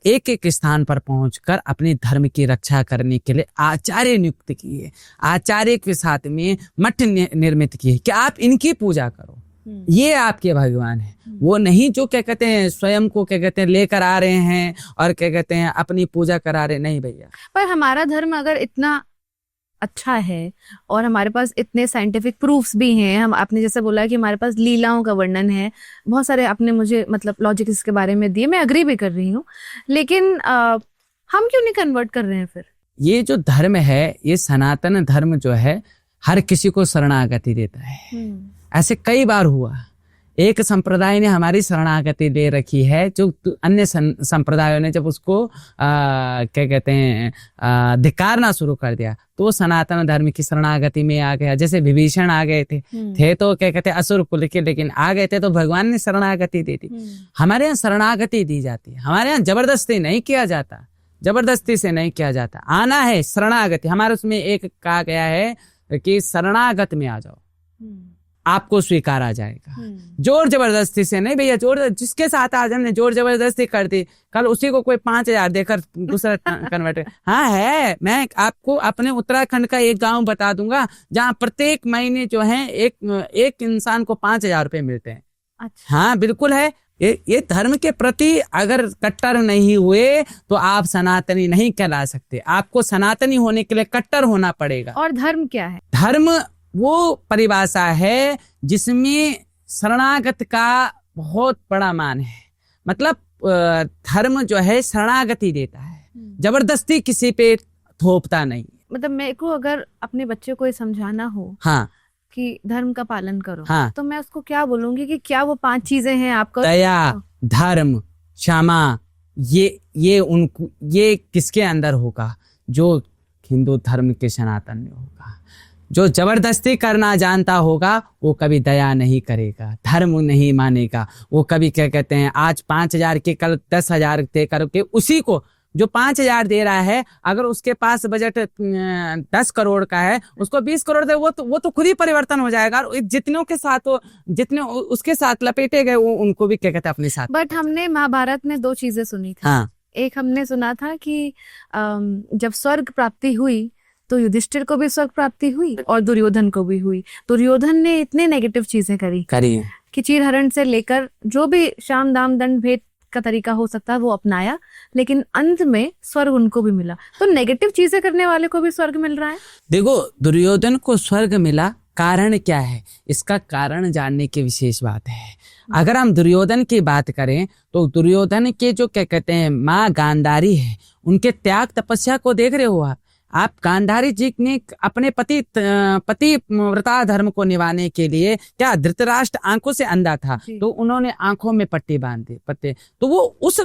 एक एक स्थान पर पहुंचकर अपने धर्म की रक्षा करने के लिए आचार्य नियुक्त किए, आचार्य के साथ में मठ निर्मित किए कि आप इनकी पूजा करो, ये आपके भगवान है। वो नहीं जो क्या कहते हैं स्वयं को क्या कहते हैं लेकर आ रहे हैं और क्या कहते हैं अपनी पूजा करा रहे, नहीं भैया। पर हमारा धर्म अगर इतना अच्छा है और हमारे पास इतने साइंटिफिक प्रूफ्स भी हैं, हम आपने जैसे बोला कि हमारे पास लीलाओं का वर्णन है, बहुत सारे आपने मुझे मतलब लॉजिक इसके बारे में दिए, मैं अग्री भी कर रही हूँ, लेकिन हम क्यों नहीं कन्वर्ट कर रहे हैं फिर? ये जो धर्म है, ये सनातन धर्म जो है हर किसी को शरणागति देता है। ऐसे कई बार हुआ, एक संप्रदाय ने हमारी शरणागति दे रखी है, जो अन्य संप्रदायों ने जब उसको क्या कहते हैं धिक्कारना शुरू कर दिया, तो वो सनातन धर्म की शरणागति में आ गया। जैसे विभीषण आ गए थे तो क्या कहते हैं असुर कुल के, लेकिन आ गए थे तो भगवान ने शरणागति दे दी। हमारे यहाँ शरणागति दी जाती है, हमारे यहाँ जबरदस्ती नहीं किया जाता, जबरदस्ती से नहीं किया जाता, आना है शरणागति। हमारे उसमें एक कहा गया है कि शरणागत में आ जाओ, आपको स्वीकार आ जाएगा। जोर जबरदस्ती से नहीं भैया, जोर जिसके साथ आज हमने जोर जबरदस्ती कर दी, कल उसी को कोई 5,000 देकर दूसरा कन्वर्ट। हाँ है, मैं आपको अपने उत्तराखंड का एक गांव बता दूंगा जहां प्रत्येक महीने जो है एक इंसान को 5,000 रुपए मिलते हैं। अच्छा। हाँ बिल्कुल है। ये धर्म के प्रति अगर कट्टर नहीं हुए तो आप सनातनी नहीं कहला सकते। आपको सनातनी होने के लिए कट्टर होना पड़ेगा। और धर्म क्या है? धर्म वो परिभाषा है जिसमें शरणागत का बहुत बड़ा मान है। मतलब धर्म जो है शरणागति देता है, जबरदस्ती किसी पे थोपता नहीं। मतलब मेरे को अगर अपने बच्चे को ये समझाना हो हाँ कि धर्म का पालन करो, हाँ, तो मैं उसको क्या बोलूंगी कि क्या वो 5 चीजें हैं आपका? दया, धर्म, क्षमा, ये किसके अंदर होगा? जो हिंदू धर्म के सनातन में होगा। जो जबरदस्ती करना जानता होगा वो कभी दया नहीं करेगा, धर्म नहीं मानेगा। वो कभी क्या कहते हैं आज 5,000 के कल 10,000 दे करके उसी को जो 5,000 दे रहा है, अगर उसके पास बजट 10 करोड़ का है, उसको 20 करोड़ दे, वो तो खुद ही परिवर्तन हो जाएगा। जितनों के साथ वो जितने उसके साथ लपेटे गए वो उनको भी क्या कहते हैं अपने साथ। बट हमने महाभारत में 2 चीजें सुनी थी। हाँ। एक हमने सुना था कि जब स्वर्ग प्राप्ति हुई तो युधिष्ठिर को भी स्वर्ग प्राप्ति हुई और दुर्योधन को भी हुई। दुर्योधन ने इतने नेगेटिव चीजें करी कि चीरहरण से लेकर जो भी शाम दाम दंड भेद का तरीका हो सकता है वो अपनाया, लेकिन अंत में स्वर्ग उनको भी मिला। तो नेगेटिव चीजें करने वाले को भी स्वर्ग मिल रहा है। देखो दुर्योधन को स्वर्ग मिला, कारण क्या है? इसका कारण जानने की विशेष बात है। अगर हम दुर्योधन की बात करें तो दुर्योधन के जो क्या कहते हैं माँ गांधारी है, उनके त्याग तपस्या को देख रहे हो आप। गांधारी जी ने अपने पति व्रता धर्म को निभाने के लिए, क्या धृतराष्ट्र आंखों से अंधा था तो उन्होंने आंखों में पट्टी बांध दी पत्ते, तो वो उस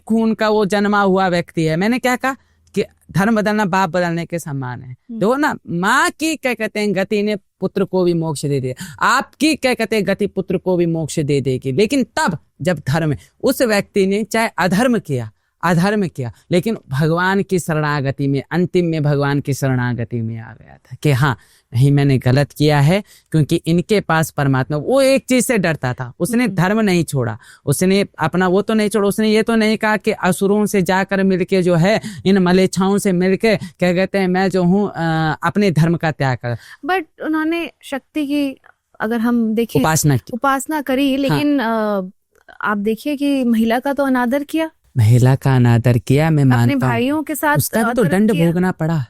खून का वो जन्मा हुआ व्यक्ति है। मैंने क्या कहा कि धर्म बदलना बाप बदलने के समान है। देखो ना, माँ की क्या कहते हैं गति ने पुत्र को भी मोक्ष दे दिया, आपकी क्या कहते हैं गति पुत्र को भी मोक्ष दे देगी। लेकिन तब जब धर्म, उस व्यक्ति ने चाहे अधर्म किया, लेकिन भगवान की शरणागति में, अंतिम में भगवान की शरणागति में आ गया था कि हाँ नहीं मैंने गलत किया है, क्योंकि इनके पास परमात्मा। वो एक चीज से डरता था, उसने धर्म नहीं छोड़ा, उसने अपना वो तो नहीं छोड़ा, उसने ये तो नहीं कहा कि असुरों से जाकर मिलके जो है इन मलेच्छाओं से मिलके क्या कहते हैं मैं जो हूँ अपने धर्म का त्याग कर। बट उन्होंने शक्ति की अगर हम देखें उपासना करी, लेकिन आप देखिए कि महिला का तो अनादर किया, महिला का अनादर किया। मैं मानता हूं अपने भाइयों के साथ उसका तो दंड भोगना पड़ा,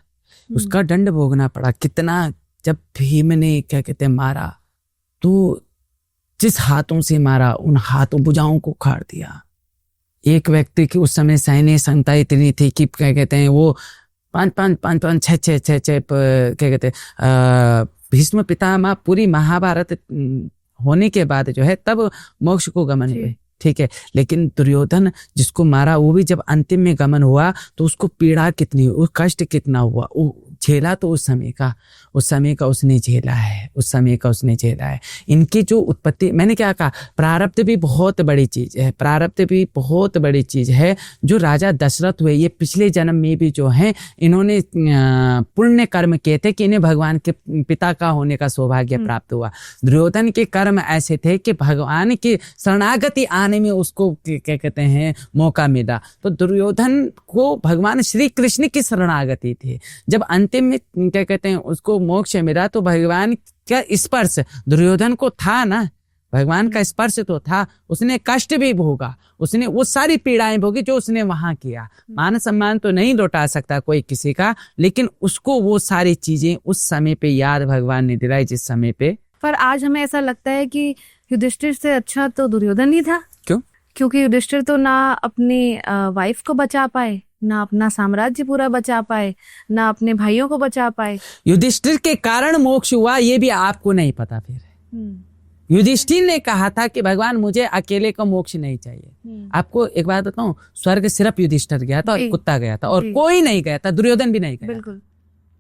उसका दंड भोगना पड़ा। कितना, जब भीम ने क्या कहते हैं मारा तो जिस हाथों से मारा उन हाथों भुजाओं को उखाड़ दिया। एक व्यक्ति की उस समय सैन्य क्षमता इतनी थी कि क्या कहते हैं वो पाँच छः क्या कहते भीष्म पितामह पूरी महाभारत होने के बाद जो है तब मोक्ष को गमन हुए, ठीक है। लेकिन दुर्योधन जिसको मारा वो भी जब अंतिम में गमन हुआ तो उसको पीड़ा कितनी, वो कष्ट कितना हुआ, वो झेला तो उस समय का उसने झेला है, उस समय का उसने झेला है। इनकी जो उत्पत्ति, मैंने क्या कहा, प्रारब्ध भी बहुत बड़ी चीज है, प्रारब्ध भी बहुत बड़ी चीज है। जो राजा दशरथ हुए ये पिछले जन्म में भी जो है इन्होंने पुण्य कर्म किए थे कि इन्हें भगवान के पिता का होने का सौभाग्य प्राप्त हुआ। दुर्योधन के कर्म ऐसे थे कि भगवान की शरणागति आने में उसको क्या कहते हैं मौका मिला। तो दुर्योधन को भगवान श्री कृष्ण की शरणागति थी। जब अंतिम में क्या कहते हैं उसको मोक्ष मिला तो भगवान का स्पर्श दुर्योधन को था ना, भगवान का स्पर्श तो था। उसने कष्ट भी भोगा, उसने वो सारी पीड़ाएं भोगी जो उसने वहां किया। मान सम्मान तो नहीं लौटा सकता कोई किसी का, लेकिन उसको वो सारी चीजें उस समय पे याद भगवान ने दिलाई जिस समय पे। पर आज हमें ऐसा लगता है कि युधिष्ठिर से अच्छा तो दुर्योधन ही था। क्यों? क्योंकि युधिष्ठिर तो ना अपनी वाइफ को बचा पाए, ना अपना साम्राज्य पूरा बचा पाए, ना अपने भाइयों को बचा पाए। युधिष्ठिर के कारण मोक्ष हुआ ये भी आपको नहीं पता। फिर युधिष्ठिर ने कहा था कि भगवान मुझे अकेले को मोक्ष नहीं चाहिए। आपको एक बात बताऊं, स्वर्ग सिर्फ युधिष्ठिर गया था और कुत्ता गया था और कोई नहीं गया था, दुर्योधन भी नहीं गया। बिल्कुल।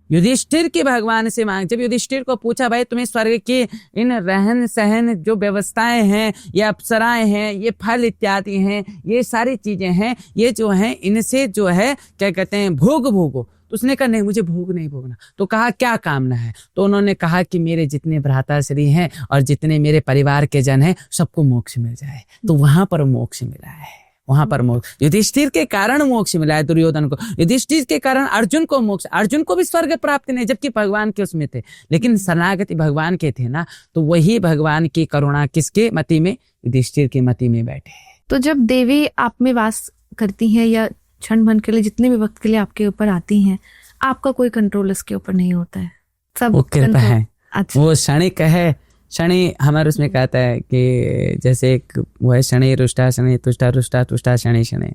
युधिष्ठिर के भगवान से मांग, जब युधिष्ठिर को पूछा भाई तुम्हें स्वर्ग की इन रहन सहन जो व्यवस्थाएं हैं, ये अप्सराएं हैं, ये फल इत्यादि हैं, ये सारी चीजें हैं, ये जो हैं इनसे जो है क्या कहते हैं भोगो। तो उसने कहा नहीं मुझे भोग नहीं भोगना। तो कहा क्या कामना है? तो उन्होंने कहा कि मेरे जितने भ्राताश्री हैं और जितने मेरे परिवार के जन हैं सबको मोक्ष मिल जाए। तो वहां पर मोक्ष मिला है, वहां पर मोक्ष। युधिष्ठिर के कारण मोक्ष मिला है दुर्योधन को, युधिष्ठिर के कारण अर्जुन को मोक्ष, अर्जुन को भी स्वर्ग प्राप्त नहीं जबकि भगवान के उसमें थे, लेकिन शरणागति भगवान के थे ना। तो वही भगवान की करुणा किसके मति में? युधिष्ठिर की मति में बैठे। तो जब देवी आप में वास करती हैं या क्षण भर के लिए जितने भी वक्त के लिए आपके ऊपर आती हैं, आपका कोई कंट्रोल इसके ऊपर नहीं होता है, सब वो कृपा है। अच्छा। वो क्षणिक है, शनि हमारे उसमें कहता है कि जैसे एक वो है शनि रुष्टा शनि तुष्टा रुष्टा तुष्टा शनि शनि,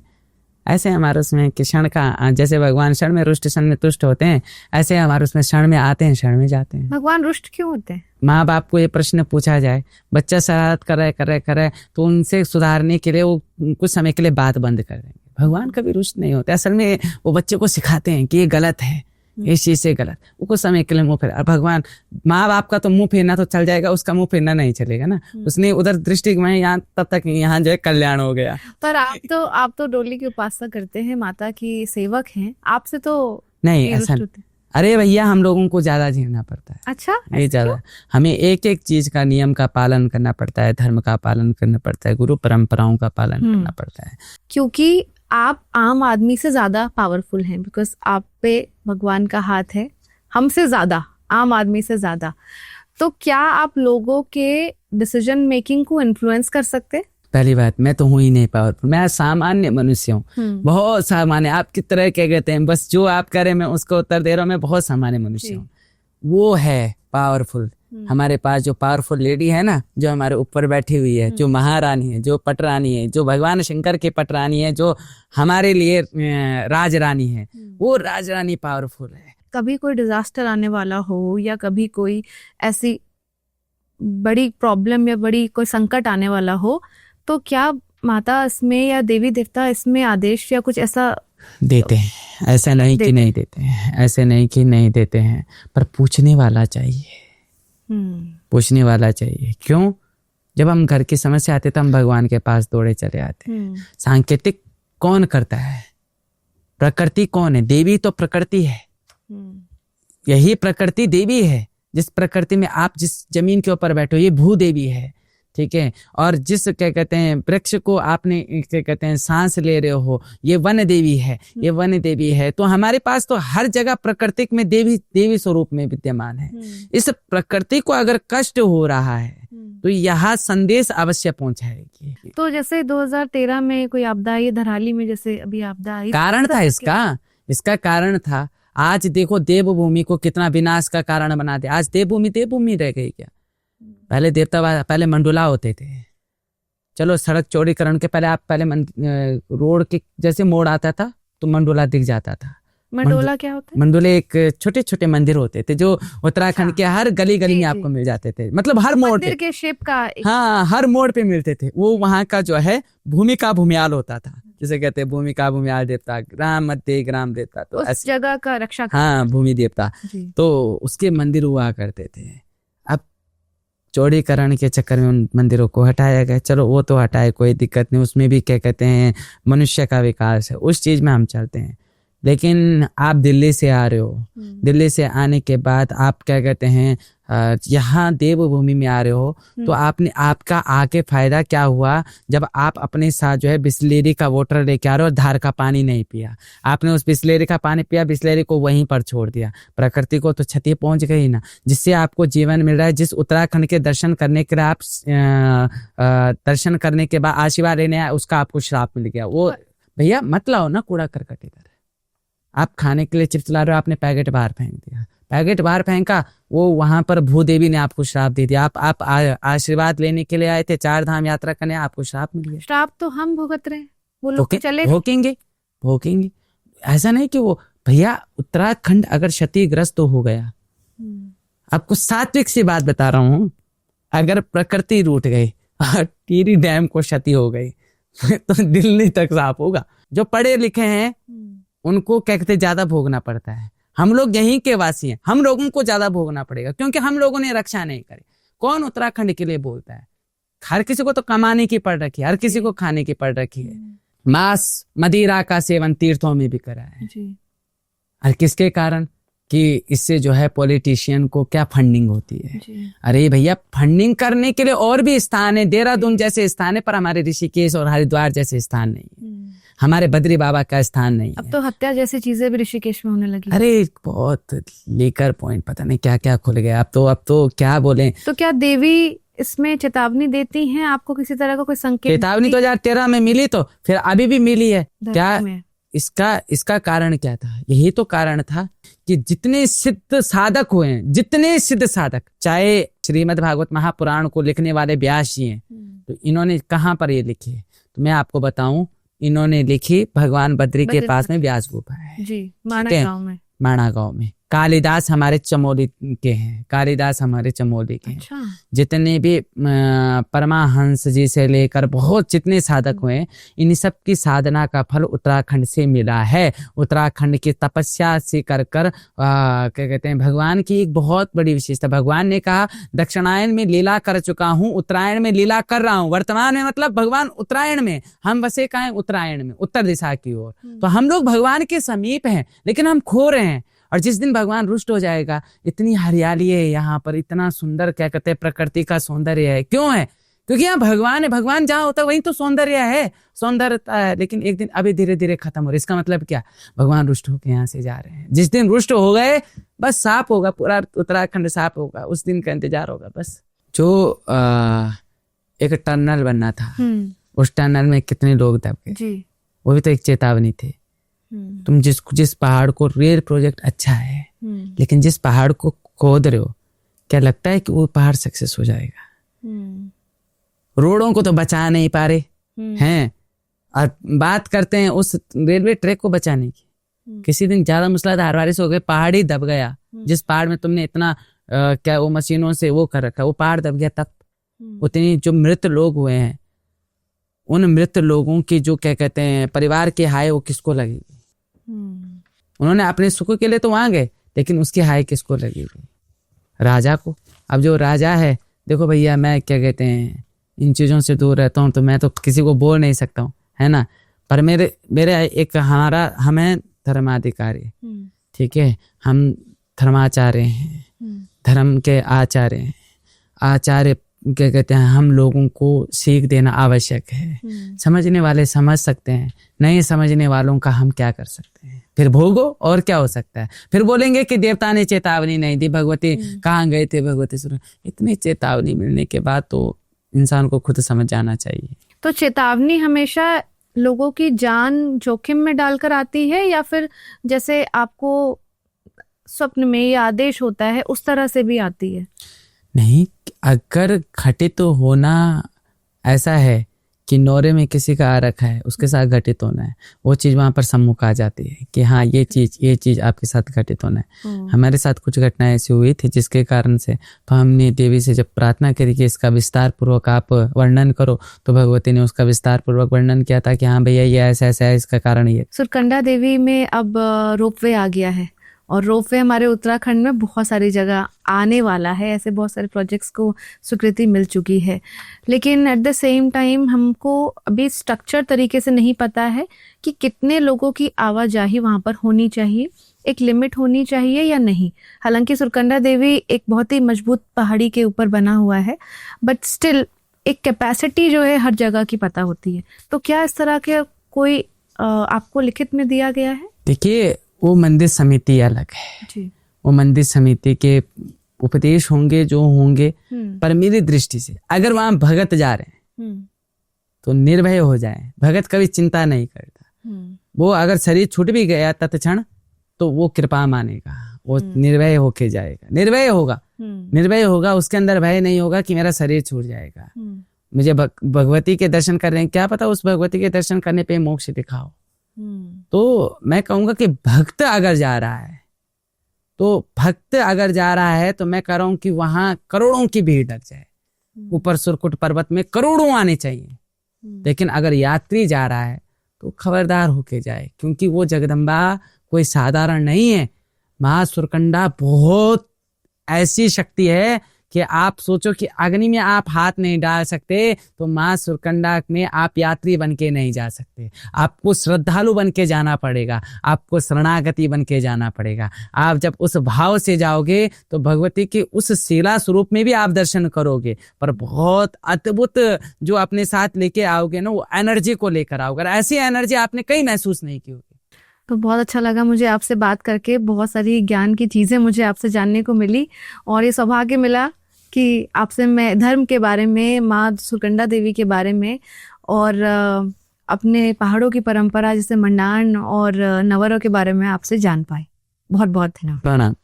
ऐसे हमारे उसमें कि क्षण का जैसे भगवान क्षण में रुष्ट क्षण में तुष्ट होते हैं, ऐसे हमारे उसमें क्षण में आते हैं क्षण में जाते हैं। भगवान रुष्ट क्यों होते हैं? माँ बाप को ये प्रश्न पूछा जाए, बच्चा शरारत कर रहे तो उनसे सुधारने के लिए वो कुछ समय के लिए बात बंद कर देंगे। भगवान कभी रुष्ट नहीं होते, असल में वो बच्चे को सिखाते हैं कि ये गलत है, इस चीज से गलत, वो कुछ समय के लिए मुंह फेर। भगवान माँ बाप का तो मुंह फेरना तो चल जाएगा, उसका मुंह फेरना नहीं चलेगा ना। उसने उधर दृष्टि में यहाँ तब तक यहाँ जो है कल्याण हो गया। पर आप तो डोली की उपासना करते हैं, माता की सेवक हैं, आपसे तो नहीं ऐसा। अरे भैया हम लोगों को ज्यादा झेलना पड़ता है। अच्छा, ये ज्यादा हमें एक एक चीज का नियम का पालन करना पड़ता है, धर्म का पालन करना पड़ता है, गुरु परंपराओं का पालन करना पड़ता है। क्योंकि आप आम आदमी से ज्यादा पावरफुल हैं, बिकॉज आप पे भगवान का हाथ है, हमसे ज्यादा, आम आदमी से ज्यादा। तो क्या आप लोगों के डिसीजन मेकिंग को इन्फ्लुएंस कर सकते? पहली बात, मैं तो हूँ ही नहीं पावरफुल, मैं सामान्य मनुष्य हूँ, बहुत सामान्य। आप किस तरह क्या कहते हैं, बस जो आप करें मैं उसको उत्तर दे रहा हूँ। मैं बहुत सामान्य मनुष्य हूँ, वो है पावरफुल। हमारे पास जो पावरफुल लेडी है ना, जो हमारे ऊपर बैठी हुई है, जो महारानी है, जो पटरानी है, जो भगवान शंकर की पटरानी है, जो हमारे लिए राजरानी है, वो राजरानी पावरफुल है। कभी कोई डिजास्टर आने वाला हो या कभी कोई ऐसी बड़ी प्रॉब्लम या बड़ी कोई संकट आने वाला हो, तो क्या माता इसमें या देवी देवता इसमें आदेश या कुछ ऐसा देते हैं? ऐसा नहीं कि नहीं देते हैं, ऐसे नहीं कि नहीं देते हैं, पर पूछने वाला चाहिए, पूछने वाला चाहिए। क्यों? जब हम घर की समस्या आते तो हम भगवान के पास दौड़े चले आते हैं। सांकेतिक कौन करता है? प्रकृति कौन है? देवी तो प्रकृति है, यही प्रकृति देवी है। जिस प्रकृति में आप जिस जमीन के ऊपर बैठे हो ये भूदेवी है, ठीक है। और जिस क्या कहते हैं वृक्ष को आपने क्या कहते हैं सांस ले रहे हो, ये वन देवी है, ये वन देवी है। तो हमारे पास तो हर जगह प्राकृतिक में देवी स्वरूप में विद्यमान है। इस प्रकृति को अगर कष्ट हो रहा है तो यह संदेश अवश्य पहुंचाएगी। तो जैसे 2013 में कोई आपदा आई, धराली में जैसे अभी आपदा आई, कारण था इसका कारण था। आज देखो देवभूमि को कितना विनाश का कारण बना दिया। आज देवभूमि रह गई क्या? पहले पहले मंडोला होते थे। चलो सड़क चौड़ीकरण के पहले आप पहले रोड के जैसे मोड़ आता था तो मंडोला दिख जाता था। मंडोला क्या होता है? मंडोले एक छोटे छोटे मंदिर होते थे जो उत्तराखंड के हर गली गली में आपको मिल जाते थे, मतलब हर मोड़ मंदिर पे, के शेप का हाँ हर मोड़ पे मिलते थे। वो वहाँ का जो है भूमिका भूमियाल होता था, जिसे कहते हैं भूमिका भूमियाल देवता, ग्राम मध्य ग्राम देवता, तो उस जगह का रक्षा हाँ भूमि देवता, तो उसके मंदिर हुआ करते थे। अब चौड़ीकरण के चक्कर में उन मंदिरों को हटाया गया, चलो वो तो हटाए, कोई दिक्कत नहीं, उसमें भी क्या कहते हैं मनुष्य का विकास है, उस चीज में हम चलते हैं। लेकिन आप दिल्ली से आ रहे हो, दिल्ली से आने के बाद आप क्या कहते हैं यहाँ देवभूमि में आ रहे हो, तो आपने आपका आके फायदा क्या हुआ जब आप अपने साथ जो है बिस्लेरी का वाटर लेके आ रहे हो, धार का पानी नहीं पिया, आपने उस बिस्लेरी का पानी पिया, बिस्लेरी को वहीं पर छोड़ दिया, प्रकृति को तो क्षति पहुंच गई ना, जिससे आपको जीवन मिल रहा है। जिस उत्तराखंड के दर्शन करने के लिए आप दर्शन करने के बाद आशीर्वाद लेने आए, उसका आपको श्राप मिल गया। वो भैया मत लाओ ना कूड़ा करकट इधर, आप खाने के लिए चिप्स ला रहे हो, आपने पैकेट बाहर फेंक दिया, पैकेट बाहर फेंका, वो वहां पर भूदेवी ने आपको श्राप दे दिया। आप आशीर्वाद लेने के लिए आए थे, 4 धाम यात्रा करने, आपको श्राप मिल गया। श्राप तो हम भुगत रहे हैं, वो लोग चले भोगेंगे। ऐसा नहीं कि वो भैया उत्तराखंड अगर क्षतिग्रस्त हो गया, आपको सात्विक सी बात बता रहा हूं, अगर प्रकृति रूठ गई और टिहरी डैम को क्षति हो गई तो दिल्ली तक साफ होगा। जो पढ़े लिखे हैं उनको क्या कहते ज्यादा भोगना पड़ता है, हम लोग यहीं के वासी हैं, हम लोगों को ज्यादा भोगना पड़ेगा क्योंकि हम लोगों ने रक्षा नहीं करी। कौन उत्तराखंड के लिए बोलता है? हर किसी को तो कमाने की पड़ रखी है, हर किसी को खाने की पड़ रखी है। मांस मदिरा का सेवन तीर्थों में भी करा है जी। और किसके कारण? कि इससे जो है पॉलिटिशियन को क्या फंडिंग होती है जी। अरे भैया फंडिंग करने के लिए और भी स्थान है, देहरादून जैसे स्थान है, पर हमारे ऋषिकेश और हरिद्वार जैसे स्थान नहीं है, हमारे बद्री बाबा का स्थान नहीं है। अब तो हत्या जैसी चीजें भी ऋषिकेश में होने लगी। अरे बहुत लेकर पॉइंट पता नहीं क्या क्या खुल गया। अब तो क्या बोले। तो क्या देवी इसमें चेतावनी देती हैं आपको, किसी तरह का कोई संकेत? चेतावनी 2013 में मिली, तो फिर अभी भी मिली है क्या? इसका कारण क्या था? यही तो कारण था कि जितने सिद्ध साधक हुए हैं, जितने सिद्ध साधक, चाहे श्रीमद् भागवत महापुराण को लिखने वाले व्यास जी हैं, तो इन्होंने कहाँ पर ये लिखी है? तो मैं आपको बताऊं, इन्होंने लिखी भगवान बद्री के पास में व्यास गुफा है जी, माणा गांव में। कालिदास हमारे चमोली के हैं, कालिदास हमारे चमोली के हैं। अच्छा। जितने भी परमाहंस जी से लेकर बहुत जितने साधक हुए, इन सब की साधना का फल उत्तराखंड से मिला है। उत्तराखंड की तपस्या से कर क्या कहते हैं, भगवान की एक बहुत बड़ी विशेषता। भगवान ने कहा दक्षिणायन में लीला कर चुका हूँ, उत्तरायण में लीला कर रहा हूँ। वर्तमान में मतलब भगवान उत्तरायण में, हम बसे कहाँ हैं? उत्तरायण में, उत्तर दिशा की ओर। तो हम लोग भगवान के समीप हैं, लेकिन हम खो रहे हैं। और जिस दिन भगवान रुष्ट हो जाएगा, इतनी हरियाली है यहाँ पर, इतना सुंदर क्या कहते हैं प्रकृति का सौंदर्य है। क्यों है? क्योंकि यहाँ भगवान है। भगवान जहाँ होता है वहीं तो सौंदर्य है, सौंदर्यता है। लेकिन एक दिन अभी धीरे धीरे खत्म हो रहा है। इसका मतलब क्या? भगवान रुष्ट होकर यहाँ से जा रहे हैं। जिस दिन रुष्ट हो गए, बस साफ होगा, पूरा उत्तराखंड साफ होगा, उस दिन का इंतजार होगा बस। जो एक टनल बनना था, उस टनल में कितने लोग दब गए, वो भी तो एक चेतावनी थी। तुम जिस पहाड़ को, रेल प्रोजेक्ट अच्छा है, लेकिन जिस पहाड़ को खोद रहे हो, क्या लगता है कि वो पहाड़ सक्सेस हो जाएगा? रोडों को तो बचा नहीं पा रहे हैं, और बात करते हैं उस रेलवे ट्रैक को बचाने की। किसी दिन ज्यादा मूसलाधार बारिश हो गई, पहाड़ ही दब गया। जिस पहाड़ में तुमने इतना क्या वो मशीनों से वो कर रखा, वो पहाड़ दब गया, तब उतनी जो मृत लोग हुए हैं, उन मृत लोगों की जो क्या कहते हैं परिवार की हाय, वो किसको लगेगी? उन्होंने अपने सुख के लिए तो वहां गए, लेकिन उसकी हाय किसको लगेगी? राजा को। अब जो राजा है, देखो भैया मैं क्या कहते हैं इन चीजों से दूर रहता हूँ, तो मैं तो किसी को बोल नहीं सकता हूँ, है ना। पर मेरे एक हमें धर्माधिकारी, ठीक है, हम धर्माचार्य हैं, धर्म के आचार्य हैं। आचार्य क्या कहते हैं, हम लोगों को सीख देना आवश्यक है। समझने वाले समझ सकते हैं, नहीं समझने वालों का हम क्या कर सकते हैं? फिर भोगो, और क्या हो सकता है? फिर बोलेंगे कि देवता ने चेतावनी नहीं दी, भगवती कहाँ गए थे, भगवती सुनो। इतनी चेतावनी मिलने के बाद तो इंसान को खुद समझ जाना चाहिए। तो चेतावनी हमेशा लोगों की जान जोखिम में डालकर आती है, या फिर जैसे आपको स्वप्न में या आदेश होता है उस तरह से भी आती है? नहीं, अगर घटित तो होना ऐसा है किन्नौरे में किसी का आ रखा है, उसके साथ घटित होना है, वो चीज़ वहाँ पर सम्मुख आ जाती है कि हाँ ये चीज़ आपके साथ घटित होना है। हमारे साथ कुछ घटनाएं ऐसी हुई थी जिसके कारण से तो हमने देवी से जब प्रार्थना करी कि इसका विस्तार पूर्वक आप वर्णन करो, तो भगवती ने उसका विस्तार पूर्वक वर्णन किया था कि हाँ भैया ये ऐसा ऐसा है, इसका कारण ये। सुरकंडा देवी में अब रोपवे आ गया है और रोपवे हमारे उत्तराखंड में बहुत सारी जगह आने वाला है, ऐसे बहुत सारे प्रोजेक्ट्स को स्वीकृति मिल चुकी है। लेकिन एट द सेम टाइम हमको अभी स्ट्रक्चर तरीके से नहीं पता है कि कितने लोगों की आवाजाही वहाँ पर होनी चाहिए, एक लिमिट होनी चाहिए या नहीं। हालांकि सुरकंडा देवी एक बहुत ही मजबूत पहाड़ी के ऊपर बना हुआ है, बट स्टिल एक कैपेसिटी जो है हर जगह की पता होती है। तो क्या इस तरह के कोई आपको लिखित में दिया गया है? देखिए, वो मंदिर समिति अलग है जी। वो मंदिर समिति के उपदेश होंगे जो होंगे, पर मेरी दृष्टि से अगर वहां भगत जा रहे हैं तो निर्भय हो जाए। भगत कभी चिंता नहीं करता, वो अगर शरीर छूट भी गया तत्क्षण तो वो कृपा मानेगा, वो निर्भय होके जाएगा, निर्भय होगा, उसके अंदर भय नहीं होगा कि मेरा शरीर छूट जाएगा। मुझे भगवती के दर्शन कर रहे हैं, क्या पता उस भगवती के दर्शन करने पे मोक्ष दिखाओ। तो मैं कहूंगा कि भक्त अगर जा रहा है तो मैं कह रहा हूं कि वहां करोड़ों की भीड़ लग जाए। ऊपर सुरकुट पर्वत में करोड़ों आने चाहिए, लेकिन अगर यात्री जा रहा है तो खबरदार होके जाए, क्योंकि वो जगदम्बा कोई साधारण नहीं है। मां सुरकंडा बहुत ऐसी शक्ति है कि आप सोचो कि अग्नि में आप हाथ नहीं डाल सकते तो मां सुरकंडा में आप यात्री बन के नहीं जा सकते। आपको श्रद्धालु बन के जाना पड़ेगा, आपको शरणागति बन के जाना पड़ेगा। आप जब उस भाव से जाओगे तो भगवती के उस शिला स्वरूप में भी आप दर्शन करोगे, पर बहुत अद्भुत जो अपने साथ लेके आओगे ना, वो एनर्जी को लेकर आओगे। ऐसी एनर्जी आपने कहीं महसूस नहीं की होगी। तो बहुत अच्छा लगा मुझे आपसे बात करके, बहुत सारी ज्ञान की चीज़ें मुझे आपसे जानने को मिली और ये सौभाग्य मिला कि आपसे मैं धर्म के बारे में, माँ सुरकंडा देवी के बारे में और अपने पहाड़ों की परंपरा जैसे मंडान और नवरों के बारे में आपसे जान पाई। बहुत बहुत धन्यवाद। प्रणाम।